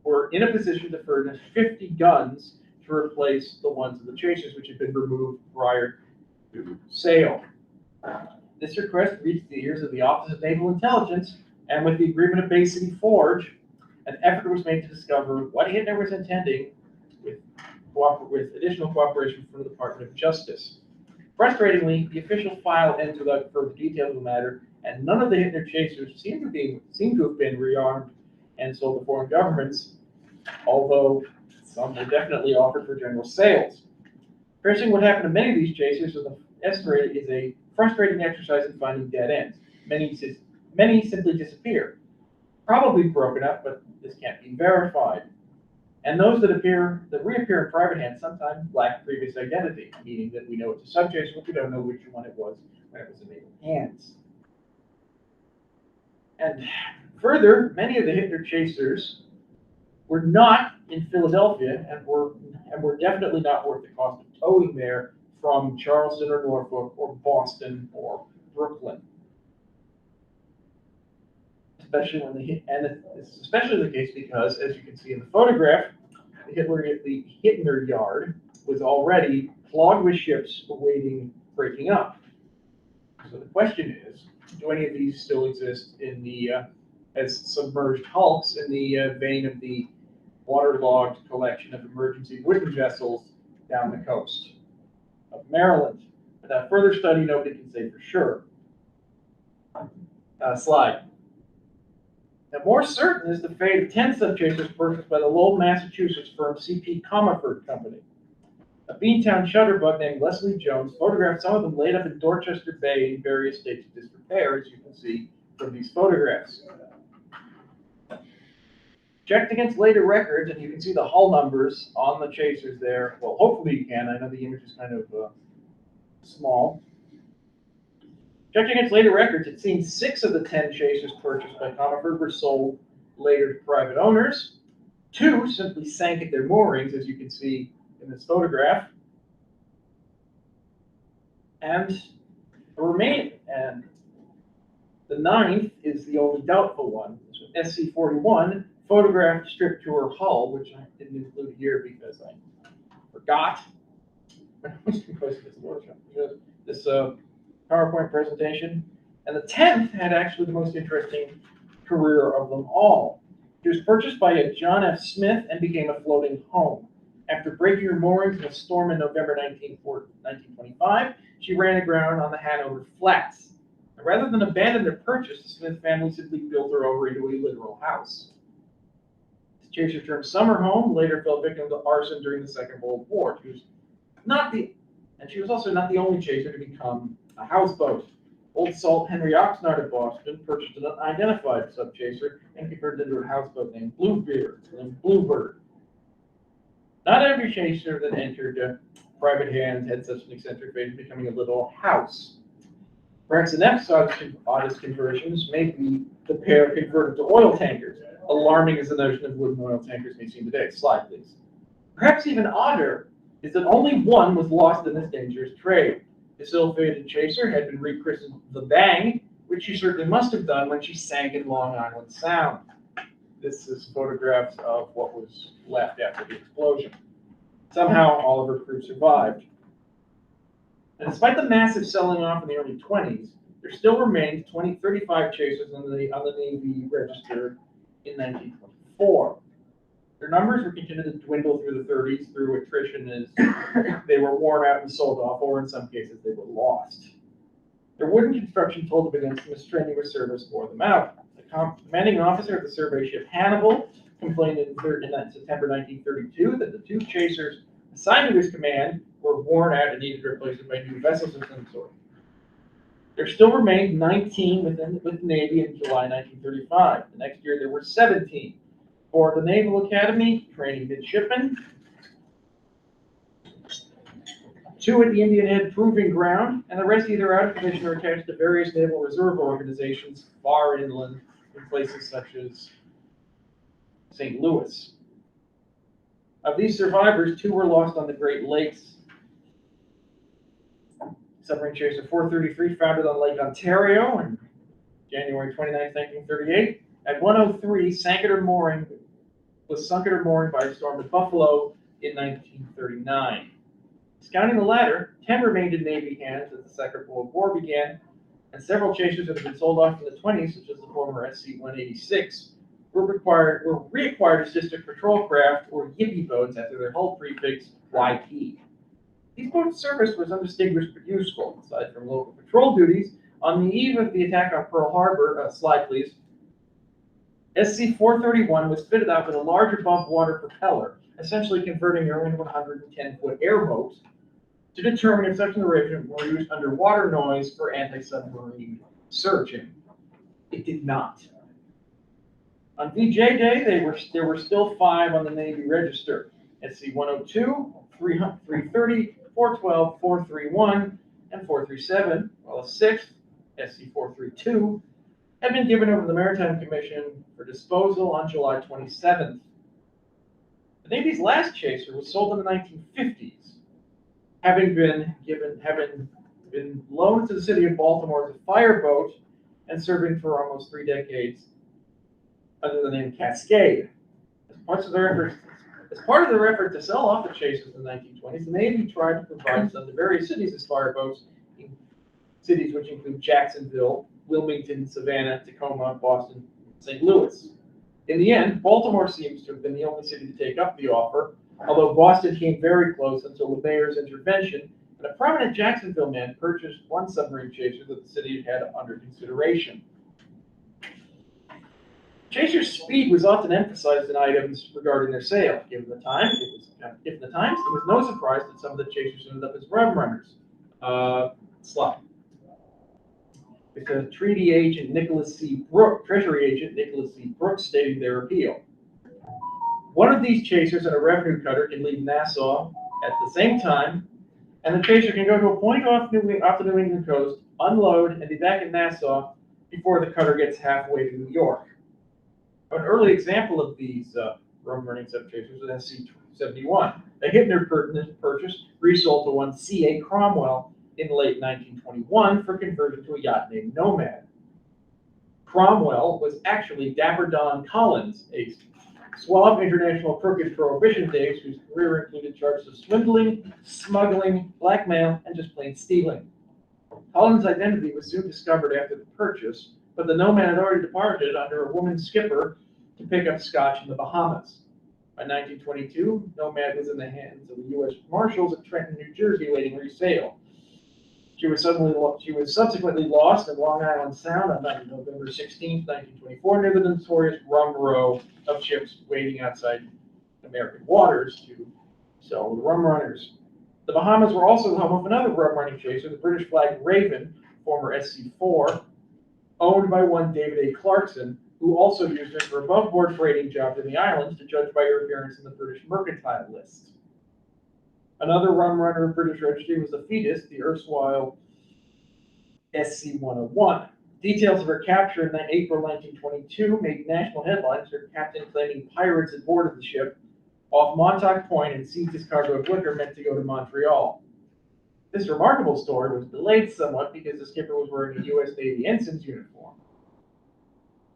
were in a position to furnish 50 guns to replace the ones of the chasers which had been removed prior to sale. This request reached the ears of the Office of Naval Intelligence, and with the agreement of Bay City Forge, an effort was made to discover what Hitler was intending with additional cooperation from the Department of Justice. Frustratingly, the official file ends without further details of the matter, and none of the Hitler chasers seem to have been rearmed and sold to foreign governments, although some were definitely offered for general sales. Tracing what happened to many of these chasers is a frustrating exercise in finding dead ends. Many simply disappear, probably broken up, but this can't be verified. And those that reappear in private hands sometimes lack previous identity, meaning that we know it's a subchaser, but we don't know which one it was when it was in naval hands. And further, many of the Hitler chasers were not in Philadelphia and were definitely not worth the cost of towing there from Charleston or Norfolk or Boston or Brooklyn. Especially it's especially the case because, as you can see in the photograph, the Hitler yard was already clogged with ships awaiting breaking up. So the question is, do any of these still exist in as submerged hulks in the vein of the waterlogged collection of emergency wooden vessels down the coast of Maryland? Without further study, nobody can say for sure. Slide. Now, more certain is the fate of 10 subchasers purchased by the Lowell, Massachusetts firm C.P. Comerford Company. A Beantown shutterbug named Leslie Jones photographed some of them laid up in Dorchester Bay in various states of disrepair, as you can see from these photographs. Checked against later records, and you can see the hull numbers on the chasers there. Well, hopefully you can. I know the image is kind of small. Checked against later records, it seems 6 of the 10 chasers purchased by Comerford were sold later to private owners. 2 simply sank at their moorings, as you can see in this photograph. And the 9th is the only doubtful one. SC-41 photographed stripped to her hull, which I didn't include here because I forgot when I was composing this PowerPoint presentation. And the 10th had actually the most interesting career of them all. It was purchased by a John F. Smith and became a floating home. After breaking her moorings in a storm in November 1925, she ran aground on the Hanover Flats. And rather than abandon their purchase, the Smith family simply built her over into a literal house. The chaser turned summer home, later fell victim to arson during the Second World War. She was also not the only chaser to become a houseboat. Old Salt Henry Oxnard of Boston purchased an unidentified subchaser and converted it into a houseboat named Bluebird. Not every chaser that entered private hands had such an eccentric fate of becoming a little house. Perhaps the next oddest conversions may be the pair converted to oil tankers, alarming as the notion of wooden oil tankers may seem today. Slide, please. Perhaps even odder is that only one was lost in this dangerous trade. This ill-fated chaser had been rechristened the Bang, which she certainly must have done when she sank in Long Island Sound. This is photographs of what was left after the explosion. Somehow, all of her crew survived. And despite the massive selling off in the early 20s, there still remained 35 chasers on the Navy register in 1924. Their numbers were continuing to dwindle through the 30s through attrition as they were worn out and sold off, or in some cases they were lost. Their wooden construction told of against them as strenuous service wore them out. The commanding officer of the survey ship Hannibal complained in September 1932 that the 2 chasers assigned to his command were worn out and needed replacement by new vessels of some sort. There still remained 19 with the Navy in July 1935. The next year there were 17. For the Naval Academy, training midshipmen, 2 at the Indian Head Proving Ground, and the rest either out of commission or attached to various naval reserve organizations far inland in places such as St. Louis. Of these survivors, 2 were lost on the Great Lakes. Submarine Chaser 433, founded on Lake Ontario on January 29, 1938. At 103, was sunk at her mooring by a storm at Buffalo in 1939. Discounting the latter, 10 remained in Navy hands as the Second World War began, and several chasers that had been sold off in the 20s, such as the former SC-186, were reacquired as district patrol craft or Yippie boats after their hull prefix YP. These boats' service was undistinguished but useful. Aside from local patrol duties, on the eve of the attack on Pearl Harbor, slide please, SC-431 was fitted out with a large above-water propeller, essentially converting her into a 110-foot airboat to determine if such an arrangement were used underwater noise for anti-submarine searching. It did not. On VJ Day, there were still 5 on the Navy Register: SC-102, 330, 412, 431, and 437, while a 6th, SC-432, had been given over to the Maritime Commission for disposal on July 27th. The Navy's last chaser was sold in the 1950s, having been loaned to the city of Baltimore as a fireboat and serving for almost 3 decades under the name Cascade. As part of their effort to sell off the chasers in the 1920s, the Navy tried to provide some to various cities as fireboats, in cities which include Jacksonville, Wilmington, Savannah, Tacoma, Boston, and St. Louis. In the end, Baltimore seems to have been the only city to take up the offer, although Boston came very close until the mayor's intervention, and a prominent Jacksonville man purchased 1 submarine chaser that the city had under consideration. Chaser's speed was often emphasized in items regarding their sale. Given the times, it was no surprise that some of the chasers ended up as rum runners. Slide. With the Treasury agent Nicholas C. Brooks stating their appeal. One of these chasers in a revenue cutter can leave Nassau at the same time, and the chaser can go to a point off the New England coast, unload, and be back in Nassau before the cutter gets halfway to New York. An early example of these rum-running sub-chasers was SC-71. A Hittner purchase resold to one C.A. Cromwell in late 1921 for conversion to a yacht named Nomad. Cromwell was actually Dapper Don Collins, a suave international crook in Prohibition days whose career included charges of swindling, smuggling, blackmail, and just plain stealing. Collins' identity was soon discovered after the purchase, but the Nomad had already departed under a woman skipper to pick up scotch in the Bahamas. By 1922, Nomad was in the hands of the U.S. Marshals at Trenton, New Jersey, waiting resale. She was subsequently lost in Long Island Sound on November 16, 1924, near the notorious Rum Row of ships waiting outside American waters to sell the rum runners. The Bahamas were also the home of another rum-running chaser, the British flag Raven, former SC-4, owned by one David A. Clarkson, who also used her for above-board freighting jobs in the islands to judge by her appearance in the British mercantile list. Another rum runner of British registry was the Thetis, the erstwhile SC-101. Details of her capture in April 1922 made national headlines, her captain claiming pirates had boarded the ship off Montauk Point and seized his cargo of liquor meant to go to Montreal. This remarkable story was delayed somewhat because the skipper was wearing a U.S. Navy ensign's uniform.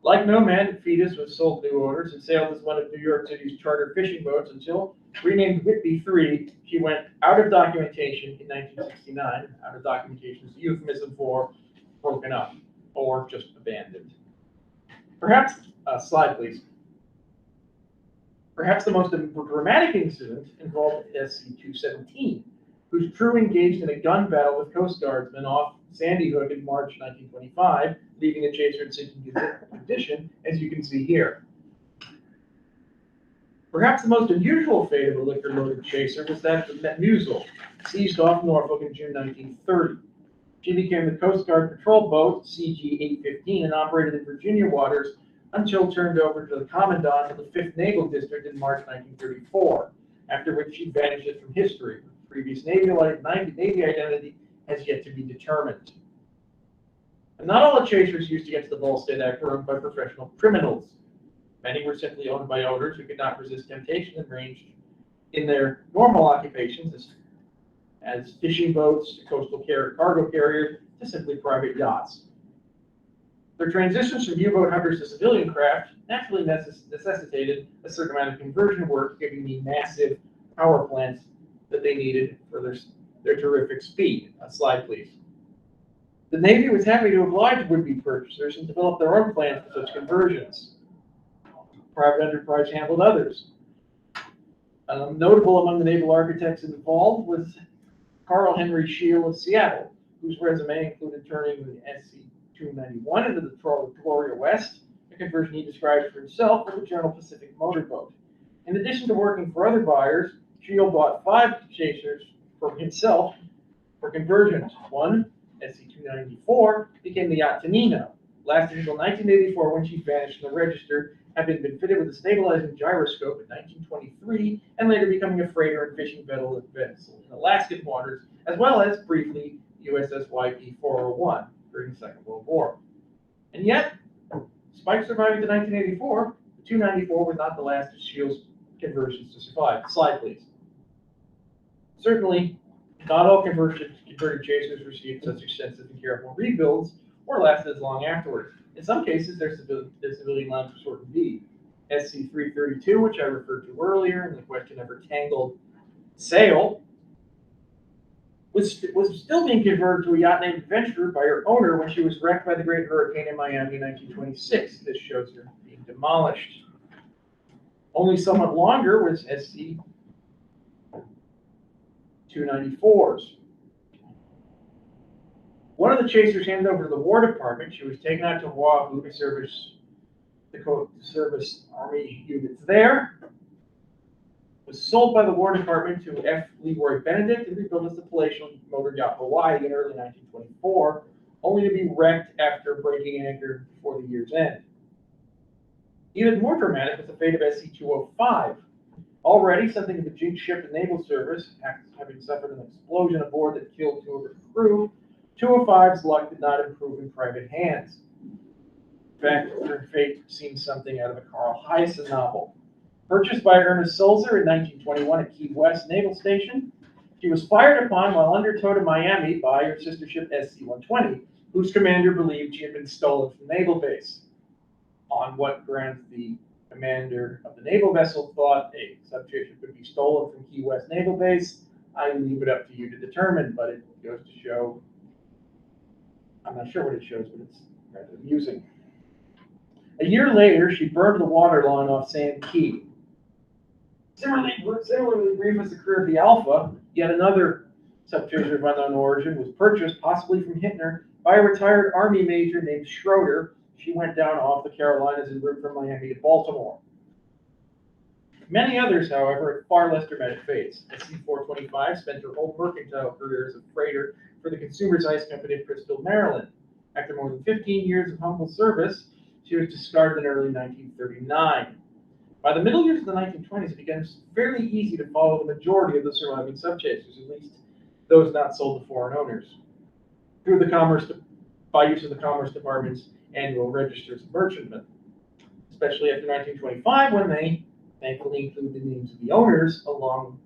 Like Nomad, Thetis was sold to new owners and sailed as one of New York City's charter fishing boats until, renamed Whitby 3, she went out of documentation in 1969. Out of documentation is a euphemism for broken up or just abandoned. Perhaps, slide please. Perhaps the most dramatic incident involved SC-217, whose crew engaged in a gun battle with Coast Guardsmen off Sandy Hook in March 1925, leaving the chaser in sinking condition, as you can see here. Perhaps the most unusual fate of a liquor-loaded chaser was that of the Musil, seized off Norfolk in June 1930. She became the Coast Guard patrol boat CG-815 and operated in Virginia waters until turned over to the Commandant of the 5th Naval District in March 1934, after which she vanished from history. Her previous Navy identity has yet to be determined. And not all the chasers used to get to the Wastel Act were owned by professional criminals. Many were simply owned by owners who could not resist temptation and ranged in their normal occupations as fishing boats, coastal cargo carriers, to simply private yachts. Their transitions from U-boat hunters to civilian craft naturally necessitated a certain amount of conversion work, giving the massive power plants that they needed for their terrific speed. Slide, please. The Navy was happy to oblige would-be purchasers and develop their own plans for such conversions. Private enterprise handled others. Notable among the naval architects involved was Carl Henry Shield of Seattle, whose resume included turning the SC-291 into the Gloria West, a conversion he described for himself as a General Pacific motorboat. In addition to working for other buyers, Shield bought 5 chasers for himself for conversions. One, SC-294, became the yacht Tonino, lasted until 1984 when she vanished from the register, having been fitted with a stabilizing gyroscope in 1923, and later becoming a freighter and fishing vessel in Alaskan waters, as well as, briefly, USS YP-401 during the Second World War. And yet, despite surviving to 1984, the 294 was not the last of Shield's conversions to survive. Slide, please. Certainly, not all converted chasers received such extensive and careful rebuilds or lasted as long afterwards. In some cases, their civilian lives were short indeed. SC-332, which I referred to earlier in the question of her tangled sail, was still being converted to a yacht named Adventurer by her owner when she was wrecked by the Great Hurricane in Miami in 1926. This shows her being demolished. Only somewhat longer was SC-294s. One of the chasers handed over to the War Department. She was taken out to Oahu to service Army units there. Was sold by the War Department to F. Leroy Benedict and rebuilt as the palatial motor yacht Hawaii in early 1924, only to be wrecked after breaking anchor before the year's end. Even more dramatic was the fate of SC-205. Already something of a jinx ship in naval service, having suffered an explosion aboard that killed 2 of its crew, 205's luck did not improve in private hands. In fact, her fate seems something out of a Carl Hiaasen novel. Purchased by Ernest Sulzer in 1921 at Key West Naval Station, she was fired upon while under tow to Miami by her sister ship SC-120, whose commander believed she had been stolen from naval base. On what grounds the commander of the naval vessel thought a subchaser could be stolen from Key West Naval Base, I leave it up to you to determine, but it goes to show, I'm not sure what it shows, but it's rather amusing. A year later, she burned the water line off Sand Key. Similarly brief as the career of the Alpha, yet another subchaser of unknown origin was purchased, possibly from Hittner, by a retired Army major named Schroeder. She went down off the Carolinas en route from Miami to Baltimore. Many others, however, had far less dramatic fates. SC-425 spent her whole mercantile career as a freighter for the Consumers Ice Company of Bristol, Maryland. After more than 15 years of humble service, she was discarded in early 1939. By the middle years of the 1920s, it became fairly easy to follow the majority of the surviving subchasers, at least those not sold to foreign owners, by use of the Commerce Department's annual registers of merchantmen, especially after 1925, when they thankfully include the names of the owners along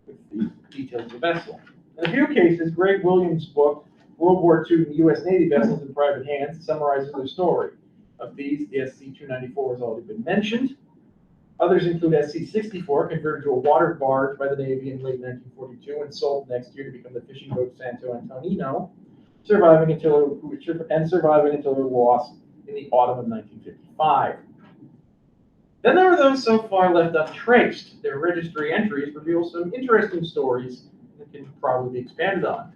with the details of the vessel. In a few cases, Greg Williams' book, World War II U.S. Navy Vessels in Private Hands, summarizes their story. Of these, the SC-294 has already been mentioned. Others include SC-64, converted to a water barge by the Navy in late 1942 and sold next year to become the fishing boat Santo Antonino, surviving until her loss in the autumn of 1955. Then there were those so far left untraced. Their registry entries reveal some interesting stories that can probably be expanded on.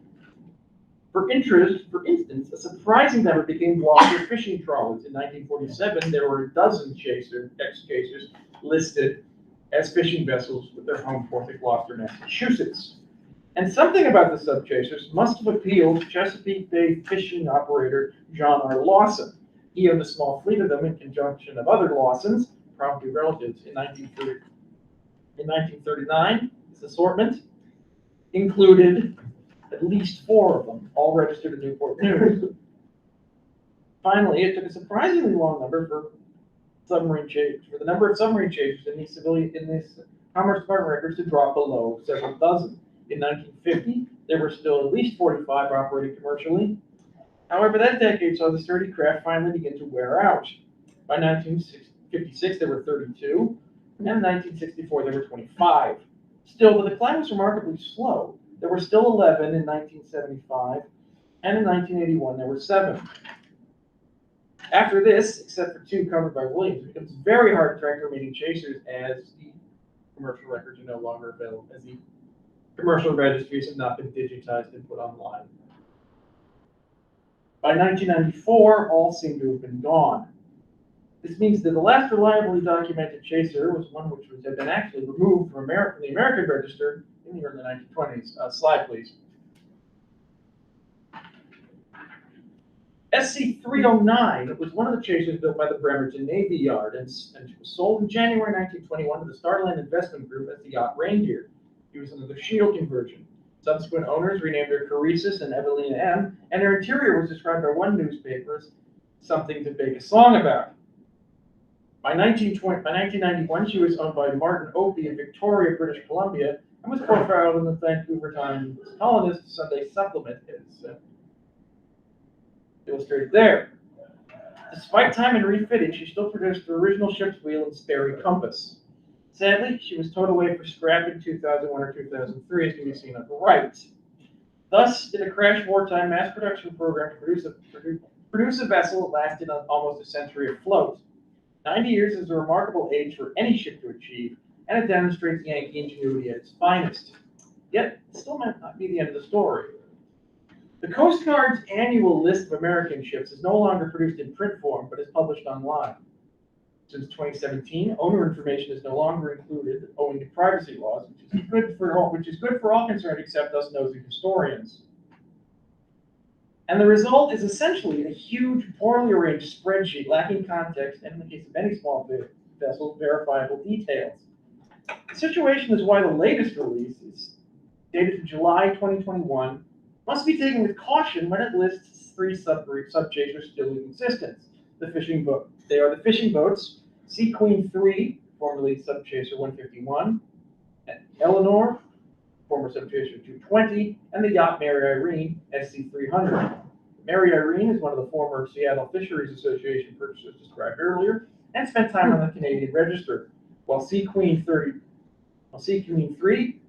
For instance, a surprising number became Gloucester fishing trawlers. In 1947, there were a dozen ex-chasers listed as fishing vessels with their home port at Gloucester, Massachusetts. And something about the subchasers must have appealed to Chesapeake Bay fishing operator John R. Lawson. He owned a small fleet of them in conjunction of other Lawsons, probably relatives, in 1939. This assortment included at least 4 of them, all registered in Newport News. Finally, it took a surprisingly long number for the number of submarine chasers in these Commerce Department records to drop below several dozen. In 1950, there were still at least 45 operating commercially. However, that decade saw the sturdy craft finally begin to wear out. By 1956, there were 32, and in 1964, there were 25. Still, the decline was remarkably slow. There were still 11 in 1975, and in 1981, there were 7. After this, except for 2 covered by Williams, it becomes very hard to track the remaining chasers as the commercial records are no longer available, as the commercial registries have not been digitized and put online. By 1994, all seem to have been gone. This means that the last reliably documented chaser was one which had been actually removed from the American Register in the early 1920s. Slide, please. SC-309 was one of the chasers built by the Bremerton Navy Yard and was sold in January 1921 to the Starland Investment Group as the yacht Reindeer. He was under the Shield conversion. Subsequent owners renamed her Caresis and Evelina M., and her interior was described by one newspaper as something to bake a song about. By 1991, she was owned by Martin Opie in Victoria, British Columbia, and was profiled in the Vancouver Times Colonist Sunday Supplement, as illustrated there. Despite time and refitting, she still produced the original ship's wheel and Sperry compass. Sadly, she was towed away for scrap in 2001 or 2003, as can be seen on the right. Thus, in a crash wartime mass production program to produce a vessel that lasted almost a century afloat. 90 years is a remarkable age for any ship to achieve, and it demonstrates Yankee ingenuity at its finest. Yet, it still might not be the end of the story. The Coast Guard's annual list of American ships is no longer produced in print form, but is published online. Since 2017, owner information is no longer included, owing to privacy laws, which is good for all concerned except us nosy historians. And the result is essentially a huge, poorly arranged spreadsheet lacking context and, in the case of any small vessel, verifiable details. The situation is why the latest release is dated to July 2021 must be taken with caution when it lists 3 subchasers still in existence. They are the fishing boats, Sea Queen 3, formerly subchaser 151, and Eleanor, former subchaser 220, and the yacht Mary Irene, SC 300. Mary Irene is one of the former Seattle Fisheries Association purchasers described earlier, and spent time on the Canadian Register, while Sea Queen 3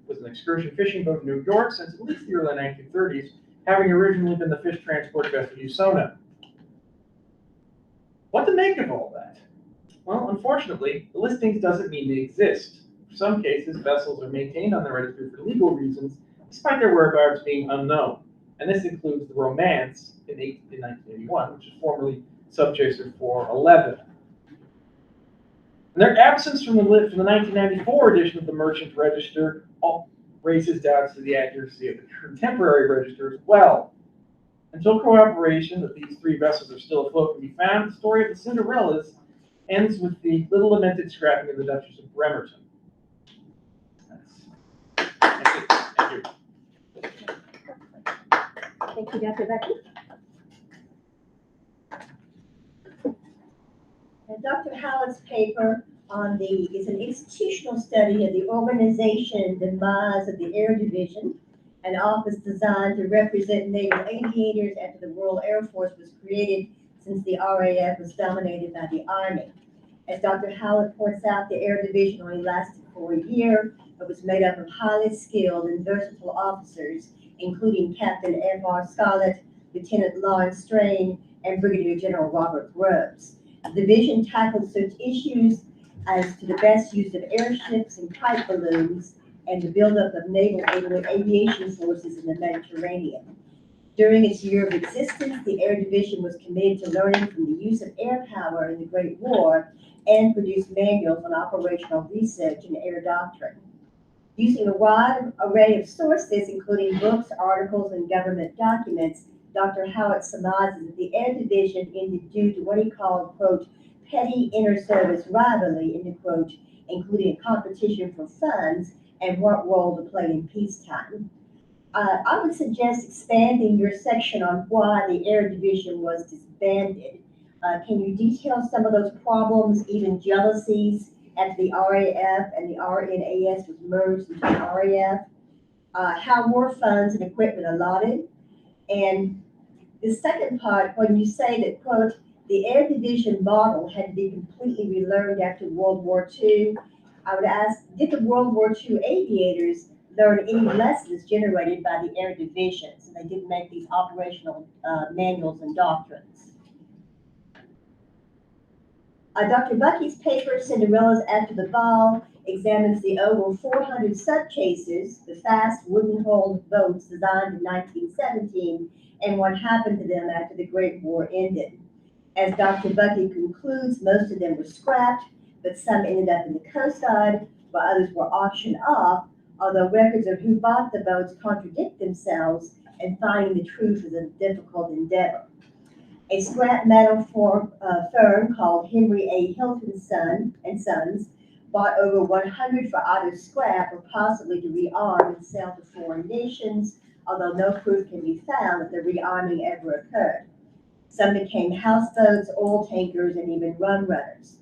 was an excursion fishing boat in New York since at least the early 1930s, having originally been the fish transport vessel Usona. What to make of all that? Well, unfortunately, the listings doesn't mean they exist. In some cases, vessels are maintained on the registry for legal reasons, despite their whereabouts being unknown. And this includes the Romance in 1981, which is formerly subchaser 411. And their absence from the 1994 edition of the Merchant Register raises doubts to the accuracy of the contemporary register as well. Until corroboration that these 3 vessels are still afloat can be found, the story of the Cinderellas ends with the little lamented scrapping of the Duchess of Bremerton. Thank you. Thank you, Dr. Becky. Dr. Hallett's paper is an institutional study of the organization and demise of the Air Division, an office designed to represent naval aviators after the Royal Air Force was created, since the RAF was dominated by the Army. As Dr. Hallett points out, the Air Division only lasted for a year, but was made up of highly skilled and versatile officers, including Captain F.R. Scarlett, Lieutenant Lawrence Strain, and Brigadier General Robert Grubbs. The division tackled such issues as to the best use of airships and kite balloons and the buildup of naval aviation forces in the Mediterranean. During its year of existence, the Air Division was committed to learning from the use of air power in the Great War and produced manuals on operational research and air doctrine. Using a wide array of sources, including books, articles, and government documents, Dr. Howard surmises that the Air Division ended due to what he called, quote, petty inter-service rivalry, end quote, including a competition for funds and what role to play in peacetime. I would suggest expanding your section on why the Air Division was disbanded. Can you detail some of those problems, even jealousies, after the RAF and the RNAS was merged into the RAF? How were funds and equipment allotted? And the second part, when you say that, quote, the Air Division model had to be completely relearned after World War II, I would ask, did the World War II aviators learn any lessons generated by the Air Division? So they didn't make these operational manuals and doctrines. Dr. Bucky's paper, Cinderellas After the Ball, examines the over 400 sub-chasers, the fast wooden-hulled boats designed in 1917, and what happened to them after the Great War ended. As Dr. Bucky concludes, most of them were scrapped, but some ended up in the Coast Guard, while others were auctioned off, although records of who bought the boats contradict themselves, and finding the truth is a difficult endeavor. A scrap metal firm called Henry A. Hilton Sons bought over 100 for either scrap or possibly to rearm and sell to foreign nations, although no proof can be found that the rearming ever occurred. Some became houseboats, oil tankers, and even rum runners.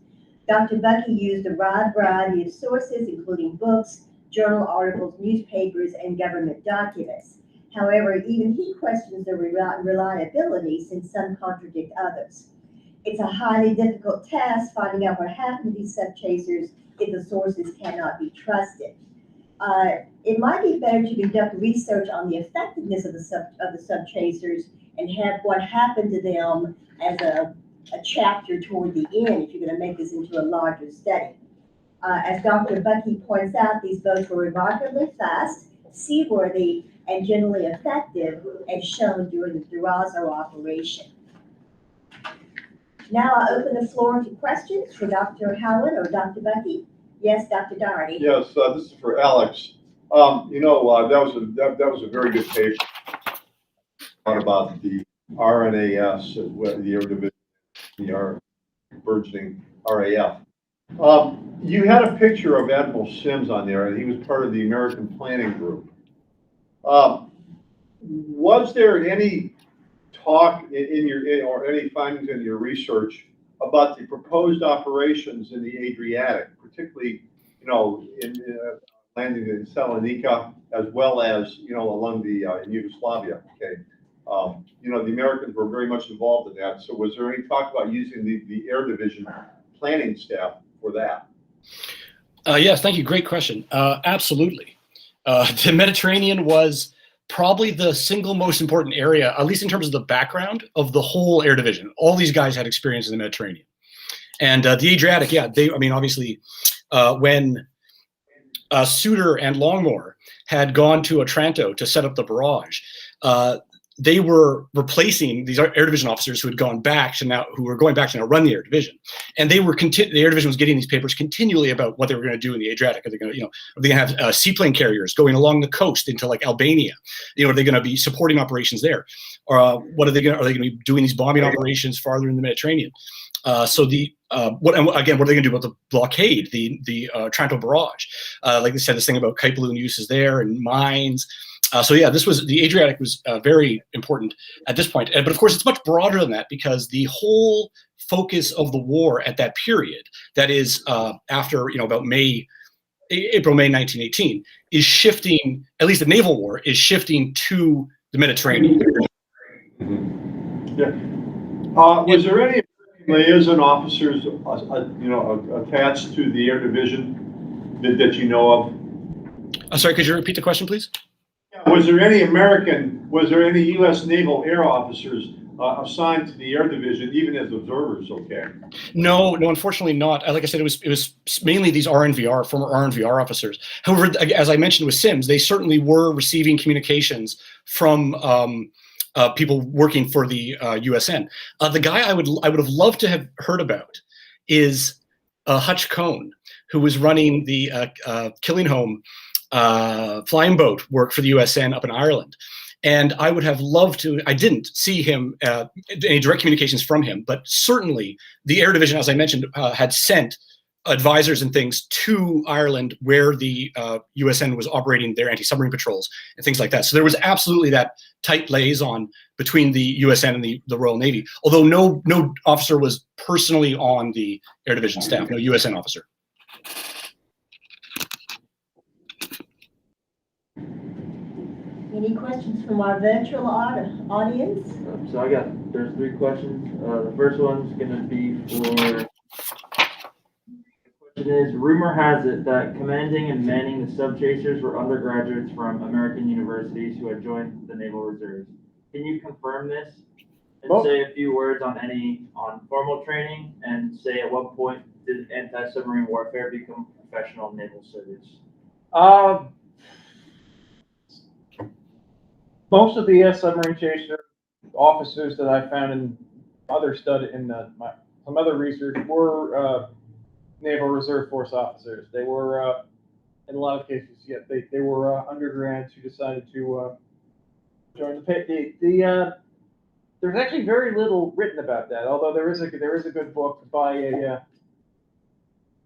Dr. Bucky used a wide variety of sources, including books, journal articles, newspapers, and government documents. However, even he questions their reliability since some contradict others. It's a highly difficult task finding out what happened to these sub-chasers if the sources cannot be trusted. It might be better to conduct research on the effectiveness of the sub-chasers and have what happened to them as a chapter toward the end if you're going to make this into a larger study. As Dr. Bucky points out, these boats were remarkably fast, seaworthy, and generally effective, as shown during the Durazo operation. Now I open the floor to questions for Dr. Howard or Dr. Bucky. Yes, Dr. Doherty. Yes, this is for Alex. That was a very good paper about the RNAS, the Air Division, the burgeoning RAF. You had a picture of Admiral Sims on there, and he was part of the American Planning Group. Was there any talk or any findings in your research about the proposed operations in the Adriatic, particularly, in landing in Salonika, as well as, along in Yugoslavia? Okay, the Americans were very much involved in that. So was there any talk about using the Air Division planning staff for that? Yes, thank you. Great question. Absolutely. The Mediterranean was probably the single most important area, at least in terms of the background of the whole Air Division. All these guys had experience in the Mediterranean. And the Adriatic, yeah, obviously, when Suter and Longmore had gone to Otranto to set up the barrage, they were replacing these Air Division officers who were going back to now run the Air Division, and the Air Division was getting these papers continually about what they were going to do in the Adriatic. Are they going to, have seaplane carriers going along the coast into like Albania? Are they going to be supporting operations there, or what are they going to be doing these bombing operations farther in the Mediterranean? What are they going to do about the blockade, the Otranto barrage? Like they said, this thing about kite balloon uses there and mines. The Adriatic was very important at this point. But of course, it's much broader than that, because the whole focus of the war at that period, that is after, about April, May 1918, is shifting, at least the naval war is shifting to the Mediterranean. Yeah. Was there any liaison officers, attached to the Air Division that you know of? Sorry, could you repeat the question, please? Was there any U.S. Naval Air officers assigned to the Air Division, even as observers? Okay. No, unfortunately not. Like I said, it was mainly these former RNVR officers. However, as I mentioned with Sims, they certainly were receiving communications from people working for the USN. The guy I would have loved to have heard about is Hutch Cohn, who was running the Killing Home flying boat work for the USN up in Ireland. And I would have loved to, I didn't see him, any direct communications from him, but certainly the Air Division, as I mentioned, had sent advisors and things to Ireland where the USN was operating their anti-submarine patrols and things like that. So there was absolutely that tight liaison between the USN and the Royal Navy, although no officer was personally on the Air Division staff, no USN officer. Any questions from our virtual audience? So there's 3 questions. The first one's gonna be the question is, rumor has it that commanding and manning the sub-chasers were undergraduates from American universities who had joined the Naval Reserves. Can you confirm this and say a few words on formal training, and say at what point did anti-submarine warfare become professional naval service? Most of the Submarine Chaser officers that I found in other some other research were Naval Reserve Force officers. They were, in a lot of cases, they were undergrads who decided to join the pay. There's actually very little written about that, although there is a good book by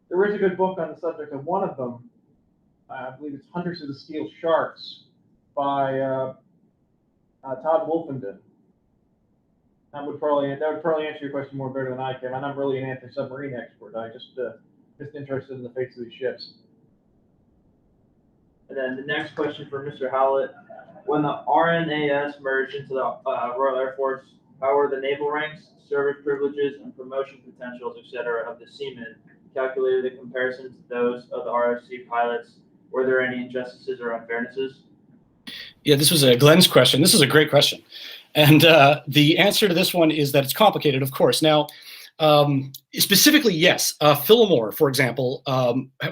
there is a good book on the subject of one of them. I believe it's Hunters of the Steel Sharks by Todd Wolfenden. That would probably answer your question more better than I can. I'm not really an anti-submarine expert. I just interested in the fates of these ships. And then the next question for Mr. Howlett: when the RNAS merged into the Royal Air Force, how were the naval ranks, service privileges, and promotion potentials, etc., of the seamen calculated in comparison to those of the RFC pilots? Were there any injustices or unfairnesses? Yeah, this was Glenn's question. This is a great question. And the answer to this one is that it's complicated, of course. Now, specifically, yes, Fillmore, for example,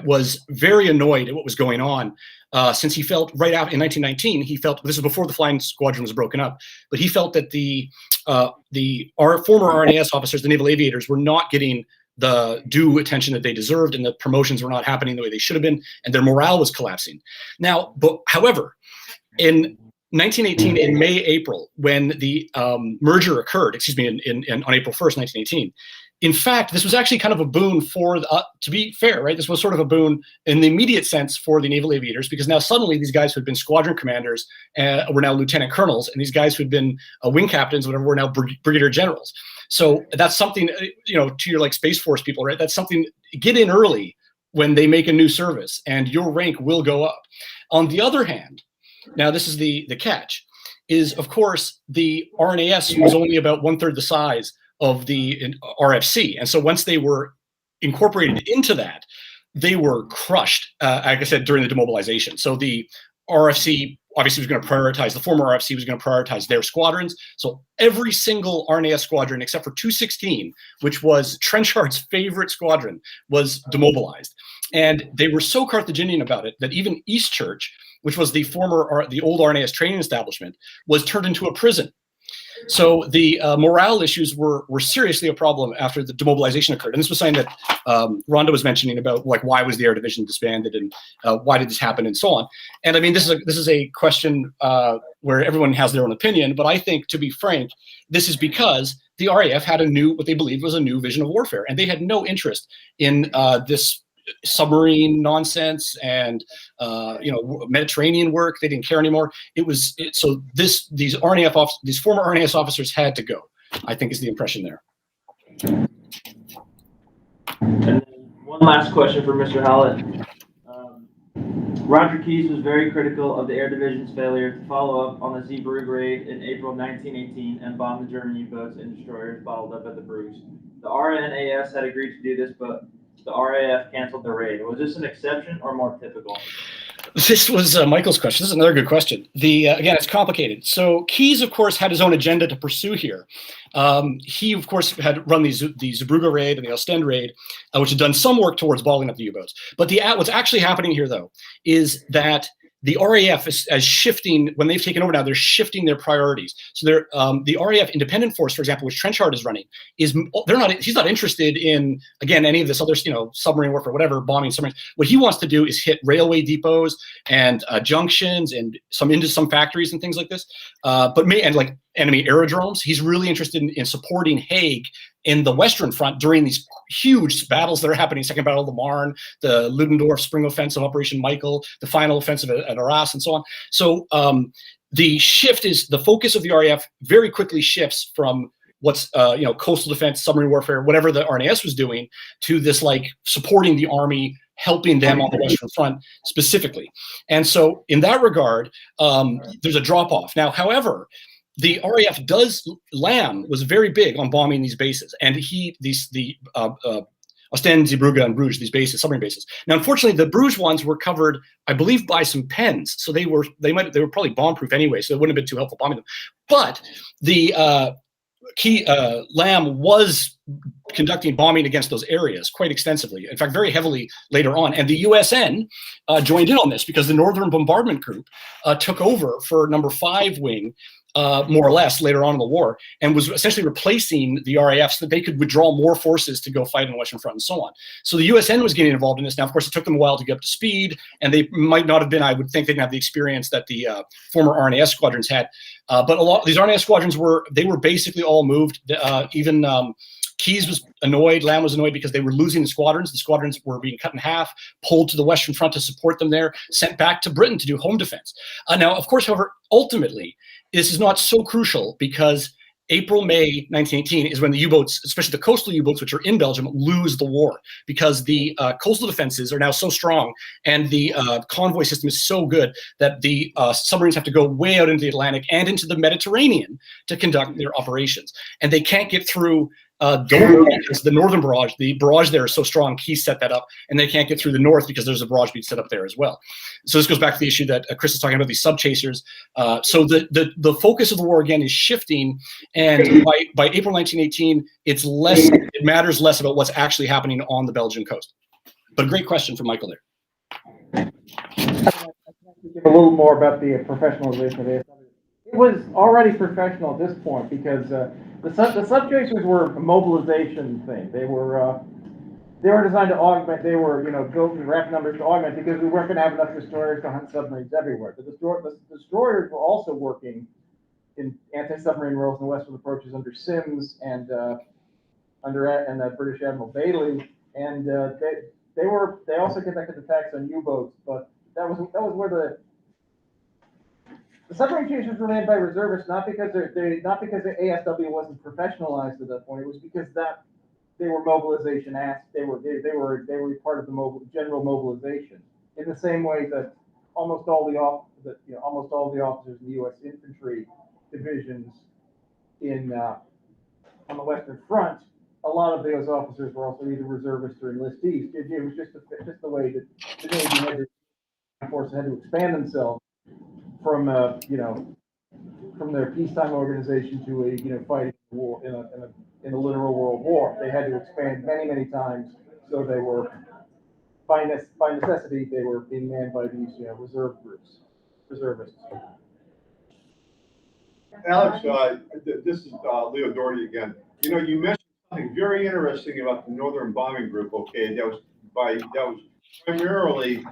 was very annoyed at what was going on since he felt right out in 1919, he felt, this is before the flying squadron was broken up, but he felt that our former RNAS officers, the naval aviators, were not getting the due attention that they deserved, and the promotions were not happening the way they should have been, and their morale was collapsing. Now, however, in 1918, in May, April, when the merger occurred, on April 1st, 1918, in fact, this was actually kind of a boon for, to be fair, right? This was sort of a boon in the immediate sense for the naval aviators, because now suddenly these guys who had been squadron commanders were now lieutenant colonels, and these guys who had been wing captains, whatever, were now brigadier generals. So that's something, to your Space Force people, right? That's something, get in early when they make a new service, and your rank will go up. On the other hand, now this is the catch, is of course the RNAS was only about 1/3 the size of the RFC, and so once they were incorporated into that, they were crushed, like I said, during the demobilization. So the RFC obviously was going to prioritize, the former RFC was going to prioritize their squadrons. So every single RNAS squadron, except for 216, which was Trenchard's favorite squadron, was demobilized. And they were so Carthaginian about it that even East Church, which was the old RNAS training establishment, was turned into a prison. So the morale issues were seriously a problem after the demobilization occurred. And this was something that Rhonda was mentioning about, why was the Air Division disbanded, and why did this happen, and so on. And I mean, this is a question where everyone has their own opinion, but I think, to be frank, this is because the RAF had what they believed was a new vision of warfare, and they had no interest in this submarine nonsense and Mediterranean work. They didn't care anymore. So these former RNAS officers had to go, I think, is the impression there. And then one last question for Mr. Howlett. Roger Keyes was very critical of the Air Division's failure to follow up on the Zeebrugge raid in April 1918 and bomb the German U-boats and destroyers bottled up at the Bruges. The RNAS had agreed to do this, but the RAF canceled the raid. Was this an exception or more typical? This was Michael's question. This is another good question. Again, it's complicated. So Keyes, of course, had his own agenda to pursue here. He, of course, had run the Zeebrugge raid and the Ostend raid, which had done some work towards bottling up the U-boats. But what's actually happening here, though, is that the RAF is as shifting, when they've taken over now, they're shifting their priorities. So they're, the RAF independent force, for example, which Trenchard is running, he's not interested in, again, any of this other, submarine warfare, whatever, bombing submarines. What he wants to do is hit railway depots and junctions and into some factories and things like this. And like enemy aerodromes. He's really interested in supporting Haig in the Western Front during these huge battles that are happening, Second Battle of the Marne, the Ludendorff Spring Offensive, Operation Michael, the final offensive at Arras, and so on. So the shift is, the focus of the RAF very quickly shifts from what's, coastal defense, submarine warfare, whatever the RNAS was doing, to this like supporting the Army, helping them on the Western Front specifically. And so in that regard, there's a drop off. Now, however, the RAF Lamb was very big on bombing these bases, and Ostend, Zeebrugge, and Bruges, these bases, submarine bases. Now, unfortunately, the Bruges ones were covered, I believe, by some pens, so they were probably bomb-proof anyway, so it wouldn't have been too helpful bombing them. But the Lamb was conducting bombing against those areas quite extensively, in fact, very heavily later on. And the USN joined in on this because the Northern Bombardment Group took over for number 5 wing, more or less later on in the war, and was essentially replacing the RAF so that they could withdraw more forces to go fight on the Western Front and so on. So the USN was getting involved in this. Now, of course, it took them a while to get up to speed, and they might not have been, I would think they didn't have the experience that the former RNAS squadrons had. But a lot of these RNAS squadrons were basically all moved. Even Keyes was annoyed, Lamb was annoyed because they were losing the squadrons. The squadrons were being cut in half, pulled to the Western Front to support them there, sent back to Britain to do home defense. Now, of course, however, ultimately, this is not so crucial because April, May 1918 is when the U-boats, especially the coastal U-boats, which are in Belgium, lose the war because the coastal defenses are now so strong and the convoy system is so good that the submarines have to go way out into the Atlantic and into the Mediterranean to conduct their operations. And they can't get through Dover because the northern barrage, the barrage there is so strong, Keyes set that up, and they can't get through the north because there's a barrage being set up there as well. So this goes back to the issue that Chris is talking about, these sub-chasers. So the focus of the war again is shifting, and by April 1918, it matters less about what's actually happening on the Belgian coast. But a great question from Michael there. Give a little more about the professionalization of it. It was already professional at this point because the sub-chasers were a mobilization thing. They were designed to augment. They were built in raft numbers to augment because we weren't going to have enough destroyers to hunt submarines everywhere. The destroyers were also working in anti-submarine roles in the western approaches under Sims and under British Admiral Bailey, and they also conducted attacks on U-boats. But that was where the submarine chasers were made by reservists, not because the ASW wasn't professionalized at that point. It was because they were mobilization asked. They were part of the general mobilization. In the same way that almost all the officers in the U.S. infantry divisions on the Western Front, a lot of those officers were also either reservists or enlistees. It was just the way that the Navy had to expand themselves from their peacetime organization to a fighting war in a literal world war. They had to expand many times, so they were by necessity they were being manned by these reservists. Alex, this is Leo Doherty again. You mentioned something very interesting about the Northern Bombing Group. Okay, that was primarily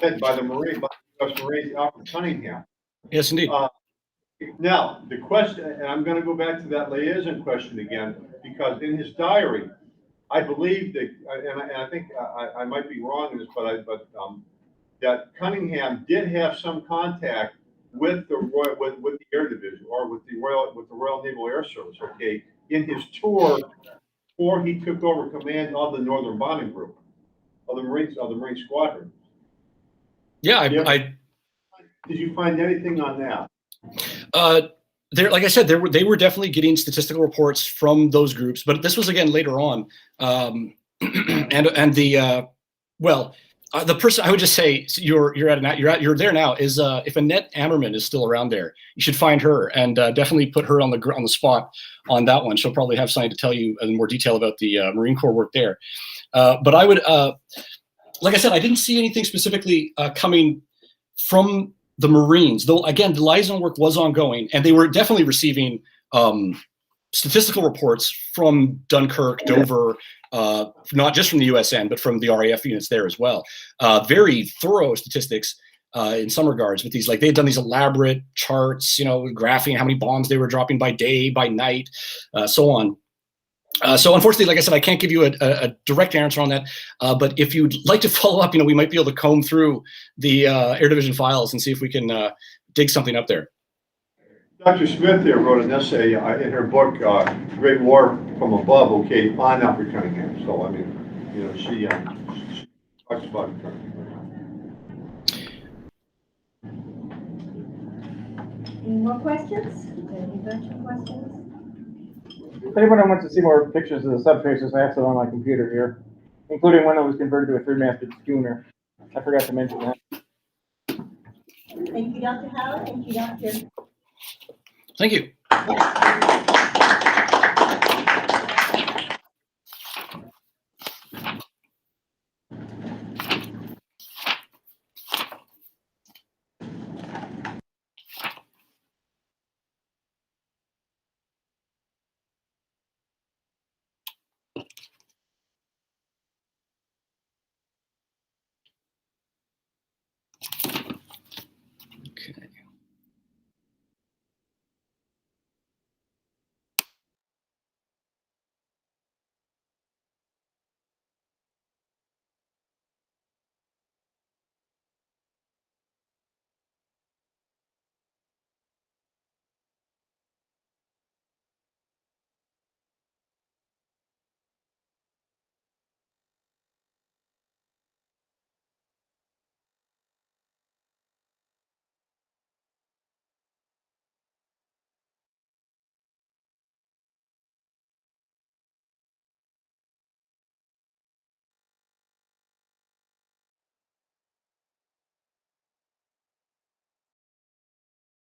led by the U.S. Marines out from Cunningham. Yes, indeed. Now, the question, and I'm going to go back to that liaison question again, because in his diary, I believe that, and I think I might be wrong in this, but that Cunningham did have some contact with the Air Division or with the Royal Naval Air Service. Okay, in his tour before he took over command of the Northern Bombing Group of the Marine Squadron. Yeah, Did you find anything on that? Like I said, they were definitely getting statistical reports from those groups, but this was again later on. The person I would just say you're there now is if Annette Ammerman is still around there, you should find her and definitely put her on the spot on that one. She'll probably have something to tell you in more detail about the Marine Corps work there. But I would, like I said, I didn't see anything specifically coming from the Marines, though, again, the liaison work was ongoing, and they were definitely receiving statistical reports from Dunkirk, Dover, not just from the USN, but from the RAF units there as well. Very thorough statistics in some regards with these, like they had done these elaborate charts, graphing how many bombs they were dropping by day, by night, so on. So unfortunately, like I said, I can't give you a direct answer on that. But if you'd like to follow up, we might be able to comb through the Air Division files and see if we can dig something up there. Dr. Smith there wrote an essay in her book, Great War from Above, okay, on Alfred Cunningham. So, I mean, she talks about Any more questions? Any virtual questions? If anyone wants to see more pictures of the subchasers, I have some on my computer here, including one that was converted to a three-masted schooner. I forgot to mention that. Thank you, Dr. Howard. Thank you, Dr. Thank you.